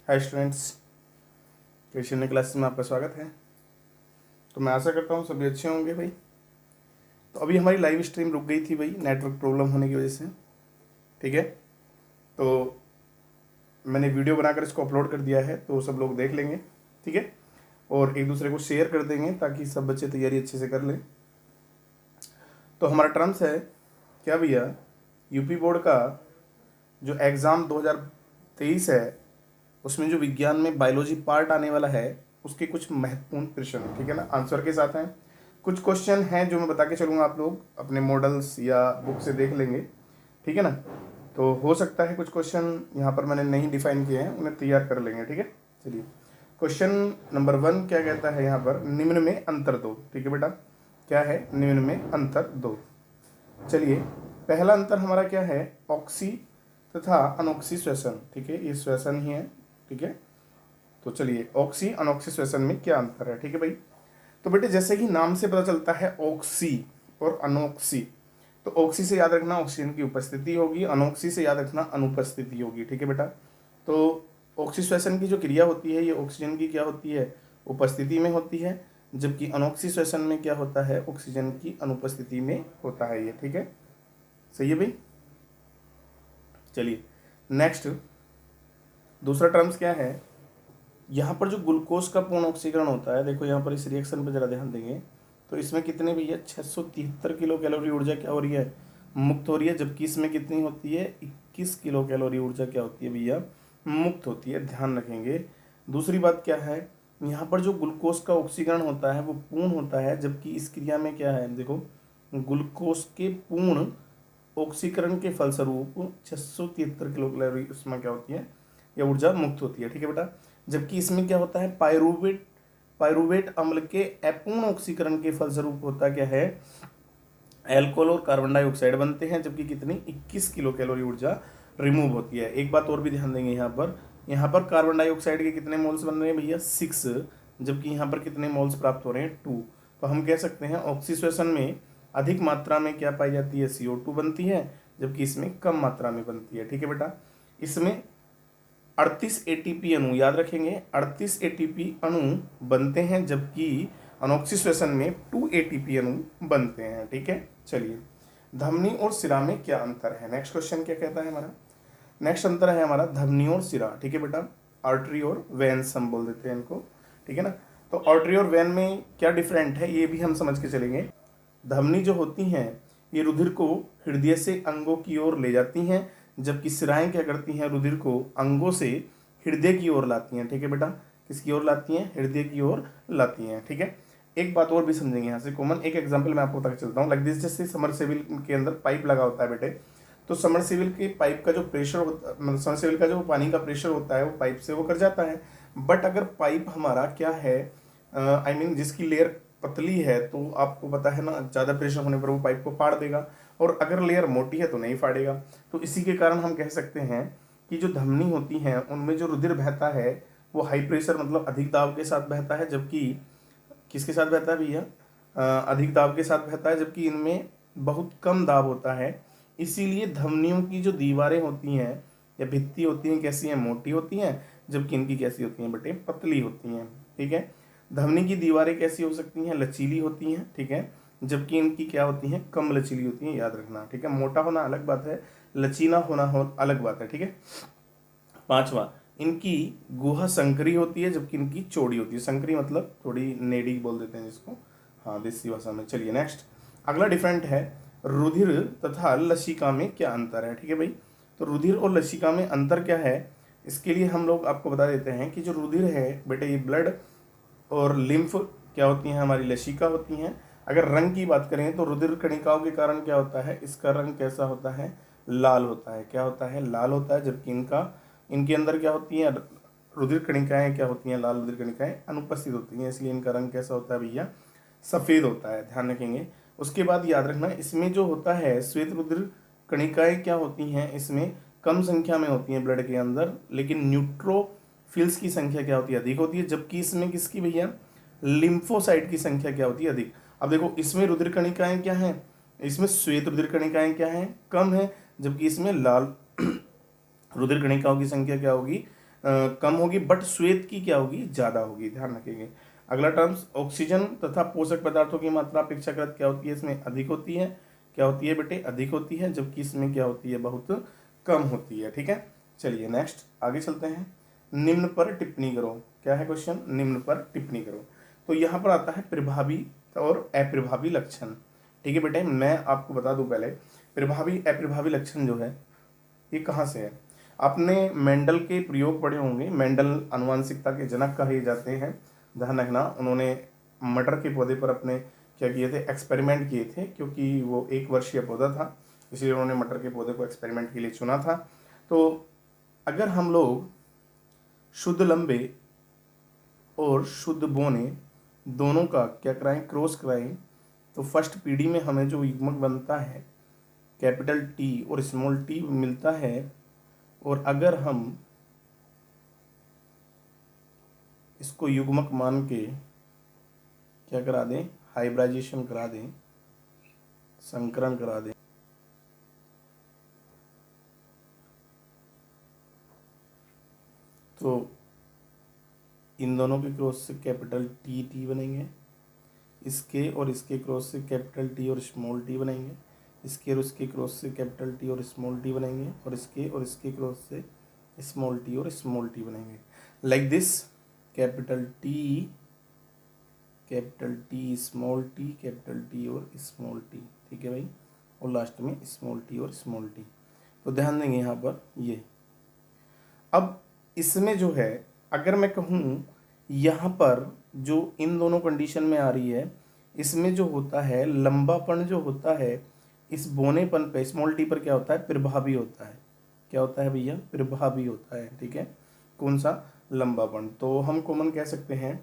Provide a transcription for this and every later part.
Hi students, Christian classes में आपका स्वागत है। तो मैं आशा करता हूँ सभी अच्छे होंगे भाई। तो अभी हमारी लाइव स्ट्रीम रुक गई थी भाई, नेटवर्क प्रॉब्लम होने की वजह से। ठीक है, तो मैंने वीडियो बनाकर इसको अपलोड कर दिया है, तो सब लोग देख लेंगे। ठीक है, और एक दूसरे को शेयर कर देंगे ताकि सब बच्चे तैयारी अच्छे से कर लें। तो हमारा टर्म्स है क्या भैया, यूपी बोर्ड का जो एग्ज़ाम 2023 है उसमें जो विज्ञान में बायोलॉजी पार्ट आने वाला है उसके कुछ महत्वपूर्ण प्रश्न, ठीक है ना, आंसर के साथ हैं। कुछ क्वेश्चन हैं जो मैं बता के चलूँगा, आप लोग अपने मॉडल्स या बुक से देख लेंगे। ठीक है ना, तो हो सकता है कुछ क्वेश्चन यहाँ पर मैंने नहीं डिफाइन किए हैं, उन्हें तैयार कर लेंगे। ठीक है, चलिए क्वेश्चन नंबर 1 क्या कहता है यहाँ पर, निम्न में अंतर दो। ठीक है बेटा, क्या है निम्न में अंतर दो। चलिए पहला अंतर हमारा क्या है, ऑक्सी तथा अनऑक्सी श्वसन। ठीक है, ये श्वसन ही है। ठीक है, तो चलिए ऑक्सी अनऑक्सी श्वसन में क्या अंतर है। ठीक है भाई, तो बेटे जैसे कि नाम से पता चलता है ऑक्सी और अनऑक्सी, तो ऑक्सी से याद रखना ऑक्सीजन की उपस्थिति होगी, अनऑक्सी से याद रखना अनुपस्थिति होगी। ठीक है बेटा, तो ऑक्सी श्वसन की जो क्रिया होती है ये ऑक्सीजन की क्या होती है, उपस्थिति में होती है, जबकि अनऑक्सी श्वसन में क्या होता है, ऑक्सीजन की अनुपस्थिति में होता है ये। ठीक है, सही है भाई। चलिए नेक्स्ट, दूसरा टर्म्स क्या है, यहाँ पर जो ग्लूकोज का पूर्ण ऑक्सीकरण होता है, देखो यहाँ पर इस रिएक्शन पर जरा ध्यान देंगे, तो इसमें कितने भैया 673 किलो कैलोरी ऊर्जा क्या हो रही है, मुक्त हो रही है, जबकि इसमें कितनी होती है 21 किलो कैलोरी ऊर्जा क्या होती है भैया, मुक्त होती है। ध्यान रखेंगे। दूसरी बात क्या है, यहाँ पर जो ग्लूकोज का ऑक्सीकरण होता है वो पूर्ण होता है, जबकि इस क्रिया में क्या है, देखो ग्लूकोज के पूर्ण ऑक्सीकरण के फलस्वरूप 673 किलो कैलोरी उसमें क्या होती है, यह ऊर्जा मुक्त होती है। ठीक है बेटा, जबकि इसमें क्या होता है, पायरुवेट अम्ल के अपूर्ण ऑक्सीकरण के फलस्वरूप होता क्या है, एल्कोहल और कार्बन डाइऑक्साइड बनते हैं, जबकि कितनी 21 किलो कैलोरी ऊर्जा रिमूव होती है। एक बात और भी ध्यान देंगे, यहाँ पर कार्बन डाइऑक्साइड के कितने मोल्स बन रहे हैं भैया 6, जबकि यहाँ पर कितने मोल्स प्राप्त हो रहे हैं 2। तो हम कह सकते हैं ऑक्सीश्वसन में अधिक मात्रा में क्या पाई जाती है, CO2 बनती है, जबकि इसमें कम मात्रा में बनती है। ठीक है बेटा, इसमें 38 ATP अणु, याद रखेंगे 38 ATP अणु बनते हैं, जबकि अनऑक्सी श्वसन में 2 ATP अणु बनते हैं। ठीक है, चलिए धमनी और सिरा में क्या अंतर है। नेक्स्ट क्वेश्चन क्या कहता है हमारा, नेक्स्ट अंतर है हमारा धमनी और सिरा। ठीक है बेटा, आर्टरी और वेन्स हम बोल देते हैं इनको। ठीक है ना, तो आर्टरी और वेन में क्या डिफरेंट है ये भी हम समझ के चलेंगे। धमनी जो होती हैं ये रुधिर को हृदय से अंगों की ओर ले जाती हैं, जबकि सिराएं क्या करती हैं, रुधिर को अंगों से हृदय की ओर लाती हैं। ठीक है बेटा, किसकी ओर लाती हैं, हृदय की ओर लाती हैं। ठीक है, एक बात और भी समझेंगे यहाँ से कॉमन, एक एग्जांपल मैं आपको बता के चलता हूँ। लाइक दिस, जैसे समरसेबिल के अंदर पाइप लगा होता है बेटे, तो समरसेबिल के पाइप का जो प्रेशर होता है, मतलब समरसेबिल का जो पानी का प्रेशर होता है वो पाइप से वो कर जाता है। बट अगर पाइप हमारा क्या है, आई मीन जिसकी लेयर पतली है, तो आपको पता है ना ज़्यादा प्रेशर होने पर वो पाइप को फाड़ देगा, और अगर लेयर मोटी है तो नहीं फाड़ेगा। तो इसी के कारण हम कह सकते हैं कि जो धमनी होती हैं उनमें जो रुधिर बहता है वो हाई प्रेशर मतलब अधिक दाब के साथ बहता है, जबकि किसके साथ बहता है भैया, अधिक दाब के साथ बहता है, जबकि इनमें बहुत कम दाब होता है। इसीलिए धमनियों की जो दीवारें होती हैं या भित्ति होती हैं कैसी हैं, मोटी होती हैं, जबकि इनकी कैसी होती हैं बेटे, पतली होती हैं। ठीक है, धमनी की दीवारें कैसी हो सकती हैं, लचीली होती हैं। ठीक है, जबकि इनकी क्या होती हैं, कम लचीली होती हैं, याद रखना। ठीक है, मोटा होना अलग बात है, लचीला होना हो अलग बात है। ठीक है, पांचवा, इनकी गुहा संकरी होती है, जबकि इनकी चौड़ी होती है। संकरी मतलब थोड़ी नेडी बोल देते हैं जिसको, हाँ देसी भाषा में। चलिए नेक्स्ट, अगला डिफरेंट है रुधिर तथा लसिका में क्या अंतर है। ठीक है भाई, तो रुधिर और लसिका में अंतर क्या है, इसके लिए हम लोग आपको बता देते हैं कि जो रुधिर है बेटे ये ब्लड और लिम्फ क्या होती हैं, हमारी लसिका होती हैं। अगर रंग की बात करें तो रुधिर कणिकाओं के कारण क्या होता है, इसका रंग कैसा होता है, लाल होता है। क्या होता है, लाल होता है, जबकि इनके अंदर क्या होती हैं, रुधिर कणिकाएं क्या होती हैं, लाल रुधिर कणिकाएं अनुपस्थित होती हैं, इसलिए इनका रंग कैसा होता है भैया, सफ़ेद होता है। ध्यान रखेंगे। उसके बाद याद रखना इसमें जो होता है श्वेत रुधिर कणिकाएं क्या होती हैं, इसमें कम संख्या में होती हैं ब्लड के अंदर, लेकिन न्यूट्रोफिल्स की संख्या क्या होती है, अधिक होती है, जबकि इसमें किसकी भैया, लिम्फोसाइट की संख्या क्या होती है, अधिक। अब देखो इसमें रुधिर कणिकाएं क्या हैं, इसमें श्वेत रुधिर कणिकाएं क्या हैं, कम है, जबकि इसमें लाल रुधिर कणिकाओं की संख्या क्या होगी, कम होगी, बट श्वेत की क्या होगी, ज़्यादा होगी, ध्यान रखेंगे। अगला टर्म्स, ऑक्सीजन तथा पोषक पदार्थों की मात्रा अपेक्षाकृत क्या होती है, इसमें अधिक होती है। क्या होती है बेटे, अधिक होती है, जबकि इसमें क्या होती है, बहुत कम होती है। ठीक है, चलिए नेक्स्ट आगे चलते हैं। निम्न पर टिप्पणी करो। क्या है क्वेश्चन, निम्न पर टिप्पणी करो। तो यहाँ पर आता है प्रभावी और अप्रभावी लक्षण। ठीक है बेटे, मैं आपको बता दूं पहले, प्रभावी अप्रभावी लक्षण जो है ये कहाँ से है। आपने मेंडल के प्रयोग पढ़े होंगे। मेंडल आनुवंशिकता के जनक कहे जाते हैं, ध्यान रखना। उन्होंने मटर के पौधे पर अपने क्या किए थे, एक्सपेरिमेंट किए थे, क्योंकि वो 1 वर्षीय पौधा था, इसलिए उन्होंने मटर के पौधे को एक्सपेरिमेंट के लिए चुना था। तो अगर हम लोग शुद्ध लंबे और शुद्ध बोने दोनों का क्या कराएं, क्रॉस कराएं, तो फर्स्ट पीढ़ी में हमें जो युग्मक बनता है कैपिटल टी और स्मॉल टी मिलता है। और अगर हम इसको युग्मक मान के क्या करा दें, हाइब्रिडाइजेशन करा दें, संकरण करा दें, तो इन दोनों के क्रॉस से कैपिटल टी टी बनेंगे, इसके और इसके क्रॉस से कैपिटल टी और स्मॉल टी बनेंगे, इसके और इसके क्रॉस से कैपिटल टी और स्मॉल टी बनेंगे, और इसके क्रॉस से स्मॉल टी और स्मॉल टी बनेंगे। Like this, capital T small T, capital T और स्मॉल टी। ठीक है भाई, और लास्ट में स्मॉल टी और स्मॉल टी। तो ध्यान देंगे यहाँ पर ये। अब इसमें जो है, अगर मैं कहूँ यहाँ पर जो इन दोनों कंडीशन में आ रही है, इसमें जो होता है लंबापन जो होता है इस बोनेपन पे स्मॉल टी पर क्या होता है, प्रभावी होता है। क्या होता है भैया, प्रभावी होता है। ठीक है, कौन सा, लंबापन। तो हम कॉमन कह सकते हैं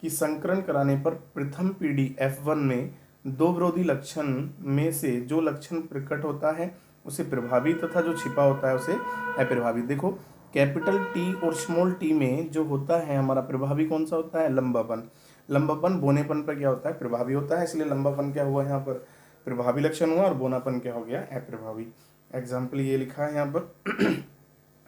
कि संकरण कराने पर प्रथम पीढ़ी F1 में दो विरोधी लक्षण में से जो लक्षण प्रकट होता है उसे प्रभावी तथा जो छिपा होता है उसे अप्रभावी। देखो कैपिटल टी और स्मॉल टी में जो होता है हमारा प्रभावी कौन सा होता है, लंबापन। लंबापन बोनेपन पर क्या होता है, प्रभावी होता है, इसलिए लंबापन क्या हुआ यहाँ पर, प्रभावी लक्षण हुआ, और बोनापन क्या हो गया, अप्रभावी। एग्जाम्पल ये लिखा है यहाँ पर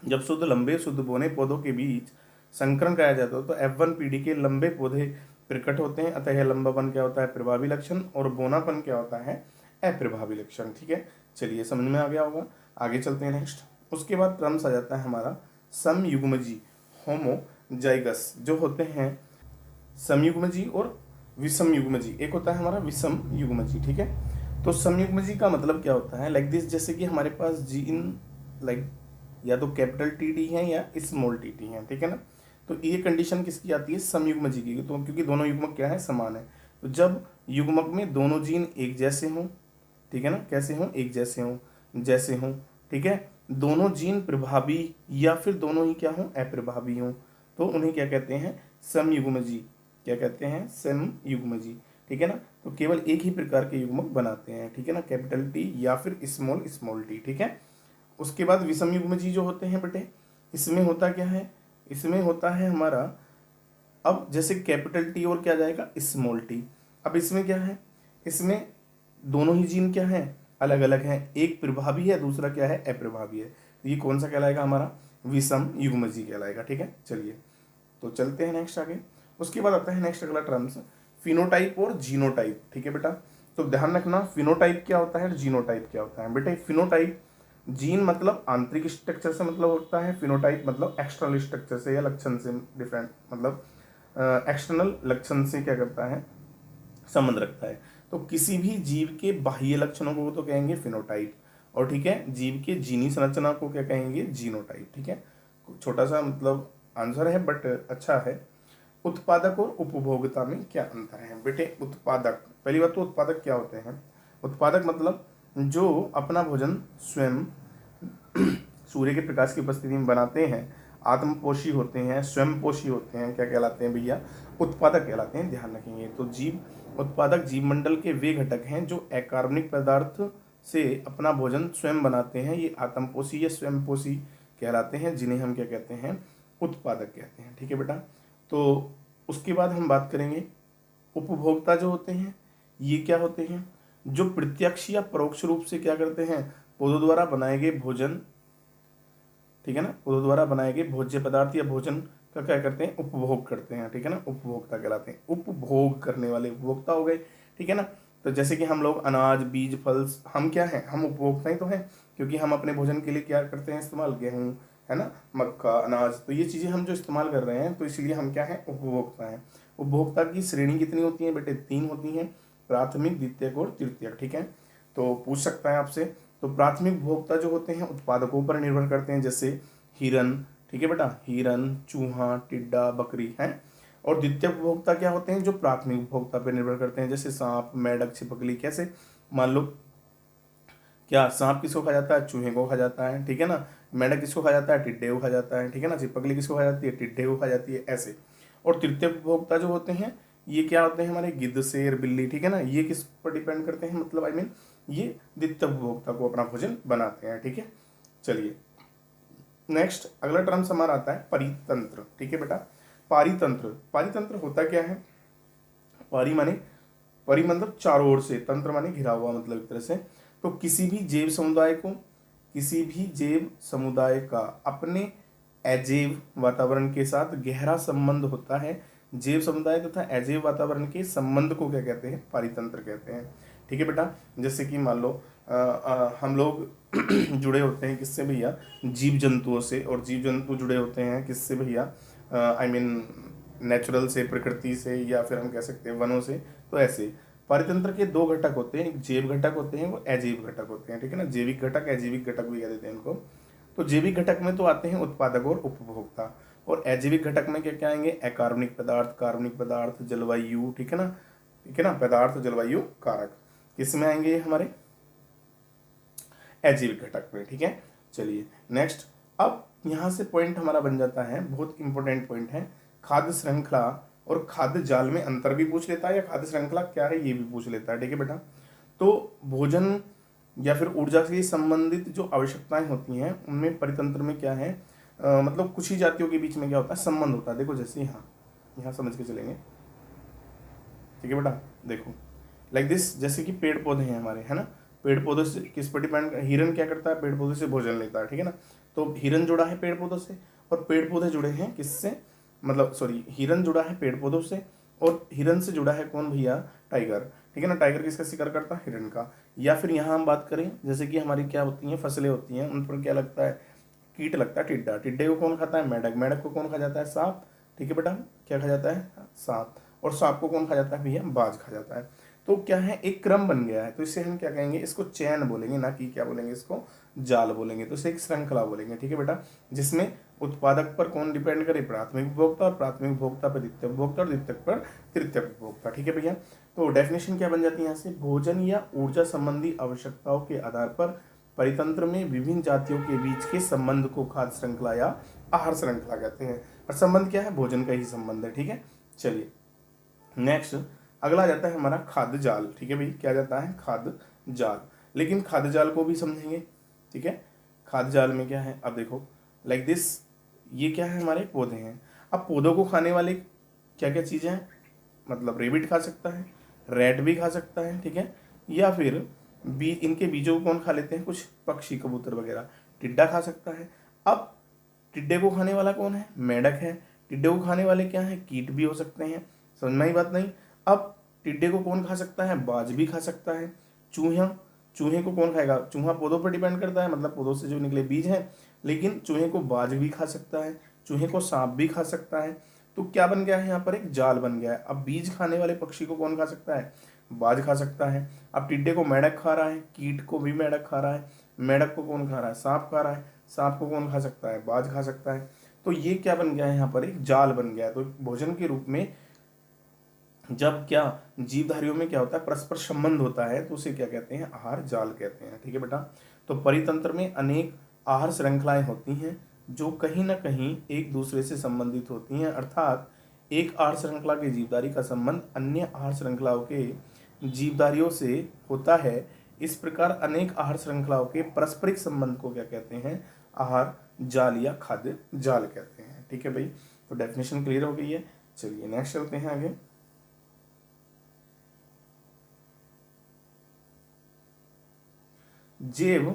जब शुद्ध लंबे शुद्ध बोने पौधों के बीच संकरण कराया जाता है तो F1 पीढ़ी के लंबे पौधे प्रकट होते हैं, अतः यह लंबापन क्या होता है, प्रभावी लक्षण, और बोनापन क्या होता है, अप्रभावी लक्षण। ठीक है, चलिए समझ में आ गया होगा। आगे चलते हैं नेक्स्ट। उसके बाद क्रम्स आ जाता है हमारा समयुग्मजी, होमोजाइगस जो होते हैं, समयुग्मजी और विषम युग्मजी। एक होता है हमारा विषम युग्मजी। ठीक है, तो समयुग्मजी का मतलब क्या होता है, लाइक दिस, जैसे कि हमारे पास जीन लाइक या तो कैपिटल टी टी है या स्मॉल टी टी है। ठीक है ना, तो ये कंडीशन किसकी आती है, समयुग्मजी की। तो क्योंकि दोनों युग्मक क्या है, समान है। तो जब युग्मक में दोनों जीन एक जैसे हों, ठीक है ना, कैसे हों, एक जैसे हों, जैसे हों, ठीक है, दोनों जीन प्रभावी या फिर दोनों ही क्या हों, अप्रभावी हों, तो उन्हें क्या कहते हैं, समयुग्मजी। क्या कहते हैं, समयुग्मजी। ठीक है ना, तो केवल एक ही प्रकार के युग्मक बनाते हैं। ठीक है ना, कैपिटल टी या फिर स्मॉल स्मॉल टी। ठीक है, उसके बाद विषम युग्मजी जो होते हैं बेटे, इसमें होता क्या है, इसमें होता है हमारा, अब जैसे कैपिटल टी और क्या जाएगा, स्मॉल टी। अब इसमें क्या है, इसमें दोनों ही जीन क्या है, अलग अलग हैं, एक प्रभावी है दूसरा क्या है, अप्रभावी है। तो ये कौन सा कहलाएगा, हमारा विषम युग्मजी कहलाएगा। ठीक है, चलिए तो चलते हैं नेक्स्ट आगे। उसके बाद आता है नेक्स्ट अगला टर्म्स, फिनोटाइप और जीनोटाइप। ठीक है बेटा, तो ध्यान रखना फिनोटाइप क्या होता है, जीनोटाइप क्या होता है। बेटे फिनोटाइप, जीन मतलब आंतरिक स्ट्रक्चर से मतलब होता है, फिनोटाइप मतलब एक्सटर्नल स्ट्रक्चर से या लक्षण से डिफरेंट, मतलब एक्सटर्नल लक्षण से क्या करता है, संबंध रखता है। तो किसी भी जीव के बाह्य लक्षणों को तो कहेंगे फिनोटाइप, और ठीक है, जीव के जीनी संरचना को क्या कहेंगे, जीनोटाइप। ठीक है, छोटा सा मतलब आंसर है बट अच्छा है। उत्पादक और उपभोक्ता में क्या अंतर है बेटे, उत्पादक, पहली बात तो उत्पादक क्या होते हैं, उत्पादक मतलब जो अपना भोजन स्वयं सूर्य के प्रकाश की उपस्थिति में बनाते हैं, आत्मपोषी होते हैं, स्वयं पोषी होते हैं, क्या कहलाते हैं भैया, उत्पादक कहलाते हैं। ध्यान रखेंगे, तो जीव उत्पादक जीव मंडल के वे घटक हैं जो अकार्बनिक पदार्थ से अपना भोजन स्वयं बनाते हैं, ये आत्मपोषी या स्वयंपोषी कहलाते हैं, जिन्हें हम क्या कहते हैं, उत्पादक कहते हैं। ठीक है बेटा, तो उसके बाद हम बात करेंगे उपभोक्ता जो होते हैं, ये क्या होते हैं, जो प्रत्यक्ष या परोक्ष रूप से क्या करते हैं, पौधों द्वारा बनाए गए भोजन ठीक है ना, पौधों द्वारा बनाए गए भोज्य पदार्थ या भोजन का क्या करते हैं, उपभोग करते हैं, ठीक है ना, उपभोक्ता कहलाते हैं, उपभोग करने वाले उपभोक्ता हो गए, ठीक है ना। तो जैसे कि हम लोग अनाज, बीज, फल, हम क्या हैं, हम उपभोक्ता ही तो हैं, क्योंकि हम अपने भोजन के लिए क्या करते हैं, इस्तेमाल, गेहूँ, है ना, मक्का, अनाज, तो ये चीज़ें हम जो इस्तेमाल कर रहे हैं, तो इसीलिए हम क्या हैं, उपभोक्ता हैं। उपभोक्ता की श्रेणी कितनी होती है बेटे, 3 होती हैं, प्राथमिक, द्वितीयक और तृतीयक, ठीक है। तो पूछ सकता है आपसे। तो प्राथमिक उपभोक्ता जो होते हैं उत्पादकों पर निर्भर करते हैं, जैसे हिरन, ठीक है बेटा, हिरन, चूहा, टिड्डा, बकरी है। और द्वितीय उपभोक्ता क्या होते हैं, जो प्राथमिक उपभोक्ता पर निर्भर करते हैं, जैसे सांप, मेंढक, छिपकली। कैसे, मान लो क्या सांप किसको खा जाता है, चूहे को खा जाता है, ठीक है ना, मेंढक किसको खा जाता है, टिड्डे को खा जाता है, ठीक है ना, छिपकली किसको खा जाती है, टिड्डे को खा जाती है, ऐसे। और तृतीय उपभोक्ता जो होते हैं, ये क्या होते हैं हमारे, गिद्ध, शेर, बिल्ली, ठीक है ना, ये किस पर डिपेंड करते हैं, मतलब आई मीन ये द्वितीय उपभोक्ता को अपना भोजन बनाते हैं, ठीक है। चलिए नेक्स्ट अगला टर्म्स हमारा आता है परितंत्र, ठीक है बेटा। पारितंत्र, पारितंत्र होता क्या है, पारी माने, परि मतलब चारों ओर से, तंत्र माने घिरा हुआ, मतलब एक तरह से। तो किसी भी जैव समुदाय को, किसी भी जैव समुदाय का अपने अजैव वातावरण के साथ गहरा संबंध होता है। जैव समुदाय तथा अजैव वातावरण के संबंध को क्या कहते हैं, पारितंत्र कहते हैं, ठीक है बेटा। जैसे कि मान लो हम लोग जुड़े होते हैं किससे भैया, जीव जंतुओं से, और जीव जंतु जुड़े होते हैं किससे भैया, आई मीन नेचुरल से, प्रकृति से, या फिर हम कह सकते हैं वनों से। तो ऐसे परितंत्र के 2 घटक होते हैं, एक जैव घटक होते हैं, वो अजैव घटक होते हैं, ठीक है ना, जैविक घटक, अजैविक घटक भी कह देते हैं इनको। तो जैविक घटक में तो आते हैं उत्पादक और उपभोक्ता, और अजैविक घटक में क्या क्या आएंगे, अकार्बनिक पदार्थ, कार्बनिक पदार्थ, जलवायु, ठीक है ना, ठीक है ना, पदार्थ, जलवायु कारक, किसमें आएंगे ये हमारे अजैविक घटक में, ठीक है। चलिए नेक्स्ट, अब यहाँ से पॉइंट हमारा बन जाता है, बहुत इंपॉर्टेंट पॉइंट है, खाद्य श्रृंखला और खाद्य जाल में अंतर भी पूछ लेता है, या खाद्य श्रृंखला क्या है ये भी पूछ लेता है, ठीक है बेटा। तो भोजन या फिर ऊर्जा से संबंधित जो आवश्यकताएं होती हैं, उनमें परितंत्र में क्या है, मतलब कुछ ही जातियों के बीच में क्या होता है, संबंध होता है। देखो जैसे यहाँ यहाँ समझ के चलेंगे, ठीक है बेटा। देखो लाइक दिस, जैसे कि पेड़ पौधे हैं हमारे, है ना, पेड़ पौधों से किस पर डिपेंड, हिरन क्या करता है, पेड़ पौधे से भोजन लेता है, ठीक है ना। तो हिरन जुड़ा है पेड़ पौधों से, और पेड़ पौधे जुड़े हैं किससे, मतलब सॉरी, हिरन जुड़ा है पेड़ पौधों से, और हिरन से जुड़ा है कौन भैया, टाइगर, ठीक है ना। टाइगर किसका शिकार करता है, हिरन का। या फिर यहाँ हम बात करें, जैसे कि हमारी क्या होती हैं, फसलें होती हैं, उन पर क्या लगता है, कीट लगता है, टिड्डा, टिड्डे को कौन खाता है, मेढक, मेढक को कौन खा जाता है, सांप, ठीक है बेटा, क्या खा जाता है, सांप। और सांप को कौन खा जाता है भैया, बाज खा जाता है। तो क्या है, एक क्रम बन गया है, तो इसे हम क्या कहेंगे, इसको चैन बोलेंगे, ना कि क्या बोलेंगे, इसको जाल बोलेंगे, तो इसे एक श्रृंखला बोलेंगे, ठीक है बेटा। जिसमें उत्पादक पर कौन डिपेंड करे, प्राथमिक उपभोक्ता, और प्राथमिक उपभोक्ता पर द्वितीय उपभोक्ता, और द्वितीय पर तृतीय उपभोक्ता, ठीक है भैया। तो डेफिनेशन क्या बन जाती है यहाँ से, भोजन या ऊर्जा संबंधी आवश्यकताओं के आधार पर परितंत्र में विभिन्न जातियों के बीच के संबंध को खाद्य श्रृंखला या आहार श्रृंखला कहते हैं। और संबंध क्या है, भोजन का ही संबंध है, ठीक है। चलिए नेक्स्ट अगला आ जाता है हमारा खाद्य जाल, ठीक है भाई, क्या जाता है, खाद्य जाल। लेकिन खाद्य जाल को भी समझेंगे, ठीक है। खाद्य जाल में क्या है, अब देखो लाइक दिस, ये क्या है, हमारे पौधे हैं। अब पौधों को खाने वाले क्या क्या चीज़ें हैं, मतलब रेबिट खा सकता है, रैट भी खा सकता है, ठीक है। या फिर इनके बीजों को कौन खा लेते हैं, कुछ पक्षी, कबूतर वगैरह, टिड्डा खा सकता है। अब टिड्डे को खाने वाला कौन है, मेंढक है। टिड्डे को खाने वाले क्या है, कीट भी हो सकते हैं, समझ में आई बात नहीं। अब टिड्डे को कौन खा सकता है, बाज भी खा सकता है। चूहा, चूहे को कौन खाएगा, चूहा पौधों पर डिपेंड करता है, मतलब पौधों से जो निकले बीज हैं, लेकिन चूहे को बाज भी खा सकता है, चूहे को सांप भी खा सकता है। तो क्या बन गया है, यहाँ पर एक जाल बन गया है। अब बीज खाने वाले पक्षी को कौन खा सकता है, बाज खा सकता है। अब टिड्डे को मेंढक खा रहा है, कीट को भी मेंढक खा रहा है, मेंढक को कौन खा रहा है, सांप खा रहा है, सांप को कौन खा सकता है, बाज खा सकता है। तो ये क्या बन गया है, यहाँ पर एक जाल बन गया है। तो भोजन के रूप में जब क्या जीवधारियों में क्या होता है, परस्पर संबंध होता है, तो उसे क्या कहते हैं, आहार जाल कहते हैं, ठीक है बेटा। तो परितंत्र में अनेक आहार श्रृंखलाएं होती हैं जो कहीं ना कहीं एक दूसरे से संबंधित होती हैं, अर्थात एक आहार श्रृंखला के जीवधारी का संबंध अन्य आहार श्रृंखलाओं के जीवधारियों से होता है। इस प्रकार अनेक आहार श्रृंखलाओं के पारस्परिक संबंध को क्या कहते हैं, आहार जाल या खाद्य जाल कहते हैं, ठीक है भाई। तो डेफिनेशन क्लियर हो गई है। चलिए नेक्स्ट चलते हैं आगे। जैव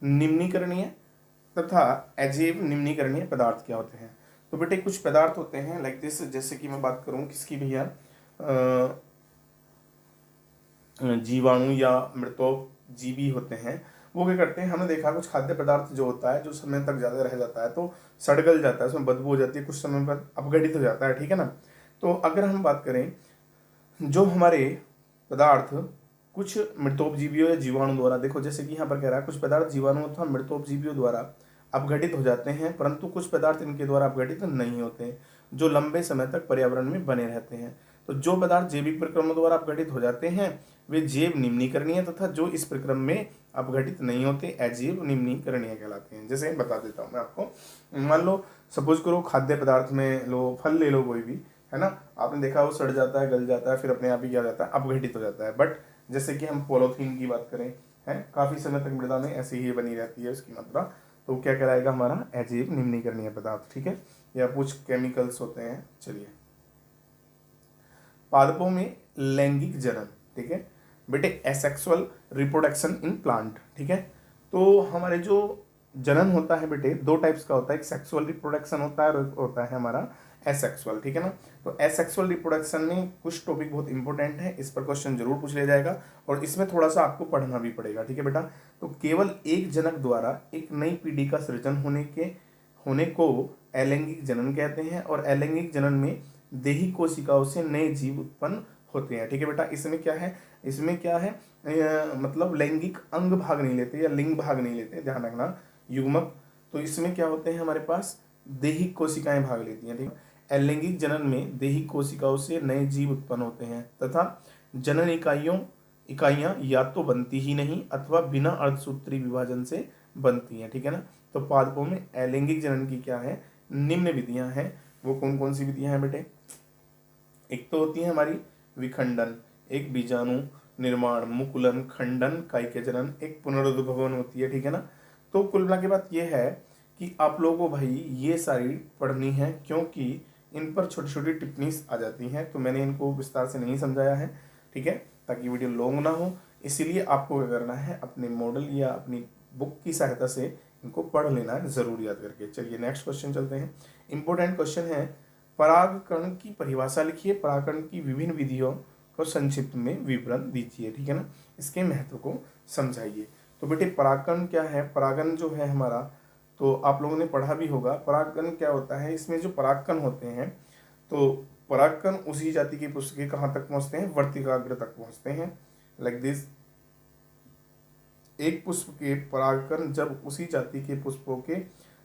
निम्नीकरणीय तथा अजैव निम्नीकरणीय पदार्थ क्या होते हैं। तो बेटे कुछ पदार्थ होते हैं लाइक दिस, जैसे कि मैं बात करूं किसकी भैया, जीवाणु या मृतोपजीवी होते हैं, वो क्या करते हैं, हमने देखा कुछ खाद्य पदार्थ जो होता है जो समय तक ज़्यादा रह जाता है तो सड़ गल जाता है, उसमें बदबू हो जाती है, कुछ समय पर अपघटित हो जाता है, ठीक है ना। तो अगर हम बात करें जो हमारे पदार्थ कुछ मृतोपजीवियों या जीवाणु द्वारा, देखो जैसे कि यहाँ पर कह रहा है कुछ पदार्थ जीवाणु अथवा मृतोपजीवियों द्वारा अपघटित हो जाते हैं, परंतु कुछ पदार्थ इनके द्वारा अपघटित नहीं होते जो लंबे समय तक पर्यावरण में बने रहते हैं। तो जो पदार्थ जैविक प्रक्रमों द्वारा अपघटित हो जाते हैं वे जैव निम्नीकरणीय, तथा जो इस प्रक्रम में अपघटित नहीं होते अजैव निम्नीकरणीय कहलाते हैं। जैसे बता देता हूँ मैं आपको, मान लो सपोज करो खाद्य पदार्थ में लो, फल ले लो कोई भी, है ना, आपने देखा वो सड़ जाता है, गल जाता है, फिर अपने आप ही क्या हो जाता है, अपघटित हो जाता है। बट जैसे कि हम पॉलीथीन की बात करें, है काफी समय तक मृदा में ऐसे ही बनी रहती है उसकी मात्रा, तो क्या कहलाएगा हमारा अजैव निम्नीकरणीय पदार्थ, ठीक है। या कुछ केमिकल्स होते हैं। चलिए, पादपों में लैंगिक जनन, ठीक है बेटे, एसेक्सुअल रिप्रोडक्शन इन प्लांट, ठीक है। तो हमारे जो जनन होता है बेटे दो टाइप्स का होता है, एक सेक्सुअल रिप्रोडक्शन होता है और होता है हमारा एसेक्सुअल, ठीक है ना। तो एसेक्सुअल रिप्रोडक्शन में कुछ टॉपिक बहुत इंपॉर्टेंट है, इस पर क्वेश्चन जरूर पूछ लिया जाएगा और इसमें थोड़ा सा आपको पढ़ना भी पड़ेगा, ठीक है बेटा। तो केवल एक जनक द्वारा एक नई पीढ़ी का सृजन होने को अलैंगिक जनन कहते हैं, और अलैंगिक जनन में देही कोशिकाओं से नए जीव उत्पन्न होते हैं, ठीक है बेटा। इसमें क्या है मतलब लैंगिक अंग भाग नहीं लेते या लिंग भाग नहीं लेते, ध्यान रखना, युग्मक। तो इसमें क्या होते हैं हमारे पास देही कोशिकाएं भाग लेती हैं, ठीक है। अलैंगिक जनन में देही कोशिकाओं से नए जीव उत्पन्न होते हैं तथा जनन इकाइयां या तो बनती ही नहीं अथवा बिना अर्धसूत्री विभाजन से बनती हैं, ठीक है ना। तो पादपों में अलैंगिक जनन की क्या है, निम्न विधियां हैं। वो कौन कौन सी विधियां हैं बेटे, एक तो होती है हमारी विखंडन, एक बीजाणु निर्माण, मुकुलन, खंडन, कायिक जनन, एक पुनरुद्भवन होती है, ठीक है ना। तो कुल मिला के बात ये है कि आप लोगों को भाई ये सारी पढ़नी है, क्योंकि इन पर छोटी छोटी टिप्पणी आ जाती हैं, तो मैंने इनको विस्तार से नहीं समझाया है, ठीक है, ताकि वीडियो लॉन्ग ना हो। इसीलिए आपको क्या करना है, अपने मॉडल या अपनी बुक की सहायता से इनको पढ़ लेना है जरूर याद करके। चलिए नेक्स्ट क्वेश्चन चलते हैं। इंपॉर्टेंट क्वेश्चन है, परागकण की परिभाषा लिखिए, परागकण की विभिन्न विधियों को संक्षिप्त में विवरण दीजिए, ठीक है ना, इसके महत्व को समझाइए। तो बेटे परागकण क्या है, परागन जो है हमारा, तो आप लोगों ने पढ़ा भी होगा परागकण क्या होता है। इसमें जो परागकण होते हैं, तो परागकण उसी जाति के पुष्प के कहाँ तक पहुँचते हैं, वर्तिकाग्र तक पहुँचते हैं, लाइक दिस। एक पुष्प के परागकण जब उसी जाति के पुष्पों के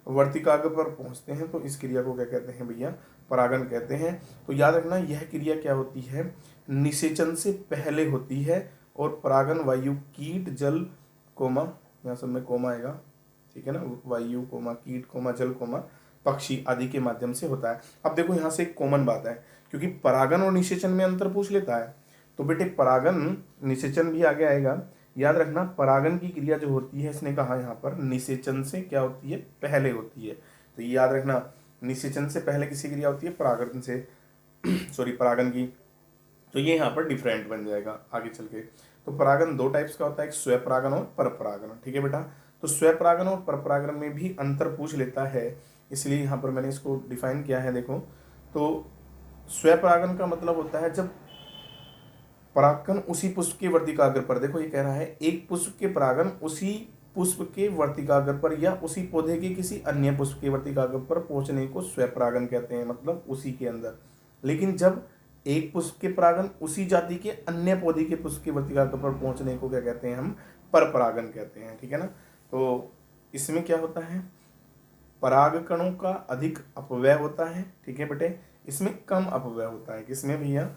वर्तिकाग्र पर पहुंचते हैं तो इस क्रिया को क्या कहते हैं भैया, परागन कहते हैं। तो याद रखना यह क्रिया क्या होती है, निषेचन से पहले होती है, और परागन वायु कीट जल कोमा, यहाँ सब में कोमा आएगा, ठीक है ना, वायु कोमा कीट कोमा जल कोमा पक्षी आदि के माध्यम से होता है। अब देखो यहाँ से एक कॉमन बात है, क्योंकि परागन और निषेचन में अंतर पूछ लेता है, तो बेटे परागन निषेचन भी आगे आएगा। याद रखना परागन की क्रिया जो होती है, इसने कहा यहाँ पर निषेचन से क्या होती है, पहले होती है। तो ये याद रखना, निषेचन से पहले किसी क्रिया होती है, परागन से सॉरी परागन की। तो ये यहाँ पर डिफरेंट बन जाएगा आगे चल के। तो परागन दो टाइप्स का होता है, एक स्वपरागन और परपरागन, ठीक है बेटा। तो स्वपरागन और परपरागन में भी अंतर पूछ लेता है, इसलिए यहाँ पर मैंने इसको डिफाइन किया है। देखो तो स्वपरागन का मतलब होता है जब परागकण उसी पुष्प के वर्तिकाग्र पर, देखो ये कह रहा है एक पुष्प के परागन उसी पुष्प के वर्तिकाग्र पर या उसी पौधे के किसी अन्य पुष्प के वर्तिकाग्र पर पहुंचने को स्वपरागन कहते हैं, मतलब उसी के अंदर। लेकिन जब एक पुष्प के परागन उसी जाति के अन्य पौधे के पुष्प के वर्तिकाग्र पर पहुंचने को क्या कहते हैं, हम परपरागन कहते हैं, ठीक है ना। तो इसमें क्या होता है, परागकणों का अधिक अपव्यय होता है, ठीक है बेटे, इसमें कम अपव्यय होता है, किसमें भैया,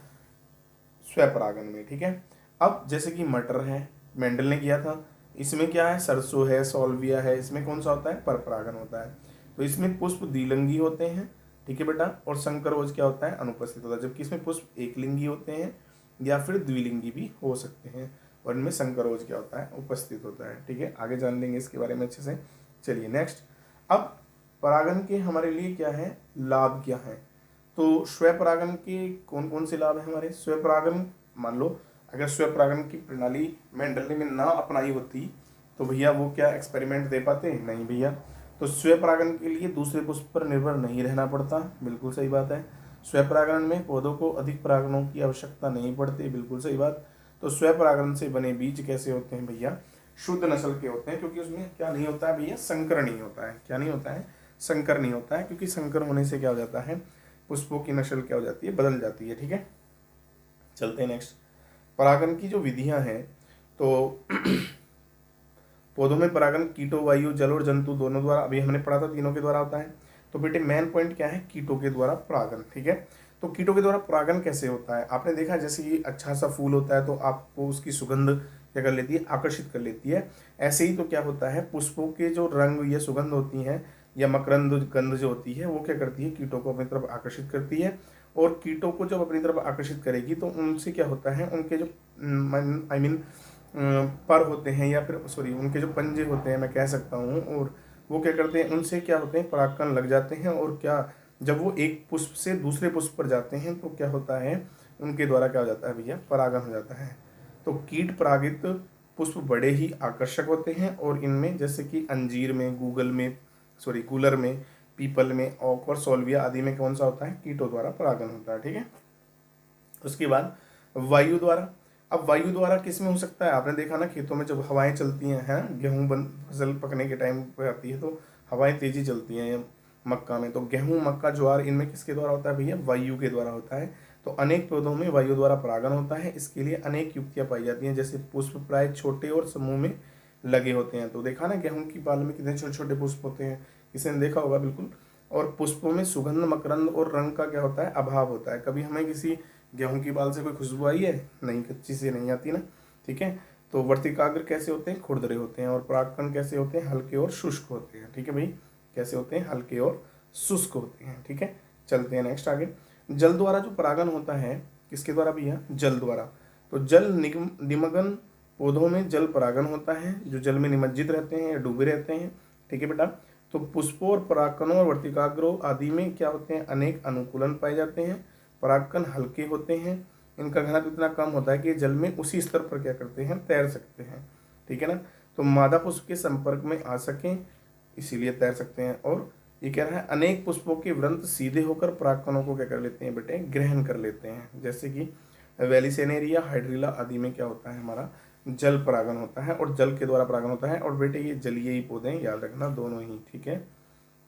स्वपरागन में, ठीक है। अब जैसे कि मटर है, मेंडल ने किया था, इसमें क्या है, सरसों है, सॉल्विया है, इसमें कौन सा होता है, परपरागन होता है। तो इसमें पुष्प द्विलिंगी होते हैं, ठीक है बेटा, और संकरोज क्या होता है, अनुपस्थित होता है। जबकि इसमें पुष्प एक लिंगी होते हैं या फिर द्विलिंगी भी हो सकते हैं, और इनमें संकरोज क्या होता है, उपस्थित होता है, ठीक है। आगे जान लेंगे इसके बारे में अच्छे से। चलिए नेक्स्ट, अब परागन के हमारे लिए क्या है, लाभ क्या है। तो स्वपरागन के कौन कौन से लाभ हैं हमारे, स्वपरागन, मान लो अगर स्वपरागन की प्रणाली मेंडल ने ना अपनाई होती तो भैया वो क्या एक्सपेरिमेंट दे पाते, नहीं भैया। तो स्वपरागन के लिए दूसरे पुष्प पर निर्भर नहीं रहना पड़ता, बिल्कुल सही बात है। स्वपरागन में पौधों को अधिक परागणों की आवश्यकता नहीं पड़ती, बिल्कुल सही बात। तो स्वपरागन से बने बीज कैसे होते हैं भैया, शुद्ध नस्ल के होते हैं, क्योंकि उसमें क्या नहीं होता है भैया, संकर नहीं होता है। क्या नहीं होता है, संकर नहीं होता है, क्योंकि संकर होने से क्या हो जाता है, पुष्पों की नस्ल क्या हो जाती है, बदल जाती है। ठीक है, चलते हैं नेक्स्ट। परागन की जो विधियां हैं, तो पौधों में परागन कीटों, वायु, जल और जंतु दोनों द्वारा, अभी हमने पढ़ा था तीनों के द्वारा होता है। तो बेटे मेन पॉइंट क्या है, कीटों के द्वारा परागन। ठीक है, तो कीटों के द्वारा परागन कैसे होता है, आपने देखा जैसे कि अच्छा सा फूल होता है तो आपको उसकी सुगंध क्या कर लेती है, आकर्षित कर लेती है। ऐसे ही तो क्या होता है, पुष्पों के जो रंग या सुगंध होती हैं या मकरंद गंध जो होती है, वो क्या करती है, कीटों को अपनी तरफ आकर्षित करती है। और कीटों को जब अपनी तरफ आकर्षित करेगी तो उनसे क्या होता है, उनके जो आई मीन पर होते हैं, या फिर सॉरी उनके जो पंजे होते हैं मैं कह सकता हूँ, और वो क्या करते हैं, उनसे क्या होते हैं, परागकण लग जाते हैं। और क्या, जब वो एक पुष्प से दूसरे पुष्प पर जाते हैं तो क्या होता है, उनके द्वारा क्या हो जाता है भैया, परागन हो जाता है। तो कीट परागित पुष्प बड़े ही आकर्षक होते हैं, और इनमें जैसे कि अंजीर में, कूलर में, पीपल में, ओक और सोल्विया आदि में कौन सा होता है, कीटों द्वारा परागन होता है। ठीक है, उसके बाद वायु द्वारा। अब वायु द्वारा किस में हो सकता है, आपने देखा ना खेतों में जब हवाएं चलती हैं, गेहूं बन फसल पकने के टाइम पे आती है तो हवाएं तेजी चलती हैं, मक्का में, तो गेहूं, मक्का, ज्वार, इनमें किसके द्वारा होता है भैया, वायु के द्वारा होता है। तो अनेक पौधों में वायु द्वारा परागन होता है। इसके लिए अनेक युक्तियां पाई जाती हैं, जैसे पुष्प प्राय छोटे और समूह में लगे होते हैं। तो देखा ना गेहूं की बाल में कितने छोटे छोटे पुष्प होते हैं, किसी ने देखा होगा बिल्कुल। और पुष्पों में सुगंध, मकरंद और रंग का क्या होता है, अभाव होता है। कभी हमें किसी गेहूं की बाल से कोई खुशबू आई है, नहीं, कच्ची से नहीं आती ना। ठीक है, तो वर्तिकाग्र कैसे होते हैं, खुरदरे होते हैं। और परागकण कैसे होते हैं, हल्के और शुष्क होते हैं। ठीक है भाई, कैसे होते हैं, हल्के और शुष्क होते हैं। ठीक है, चलते हैं नेक्स्ट आगे। जल द्वारा जो परागन होता है, किसके द्वारा भैया, जल द्वारा। तो जल निमग्न पौधों में जल परागन होता है, जो जल में निमज्जित रहते हैं या डूबे रहते हैं। ठीक है बेटा, तो पुष्पों और परागकणों और वर्तिकाग्रों आदि में क्या होते हैं, अनेक अनुकूलन पाए जाते हैं। परागकण हल्के होते हैं, इनका घनत्व इतना कम होता है कि जल में उसी स्तर पर क्या करते हैं, तैर सकते हैं। ठीक है ना, तो मादा पुष्प के संपर्क में आ सकें इसीलिए तैर सकते हैं। और ये कह रहा है अनेक पुष्पों के वृंत सीधे होकर परागकणों को क्या कर लेते हैं बेटे, ग्रहण कर लेते हैं। जैसे कि वेलिसेनेरिया, हाइड्रिला आदि में क्या होता है, हमारा जल परागन होता है और जल के द्वारा परागन होता है। और बेटे ये जलीय ही पौधे हैं, याद रखना दोनों ही। ठीक है,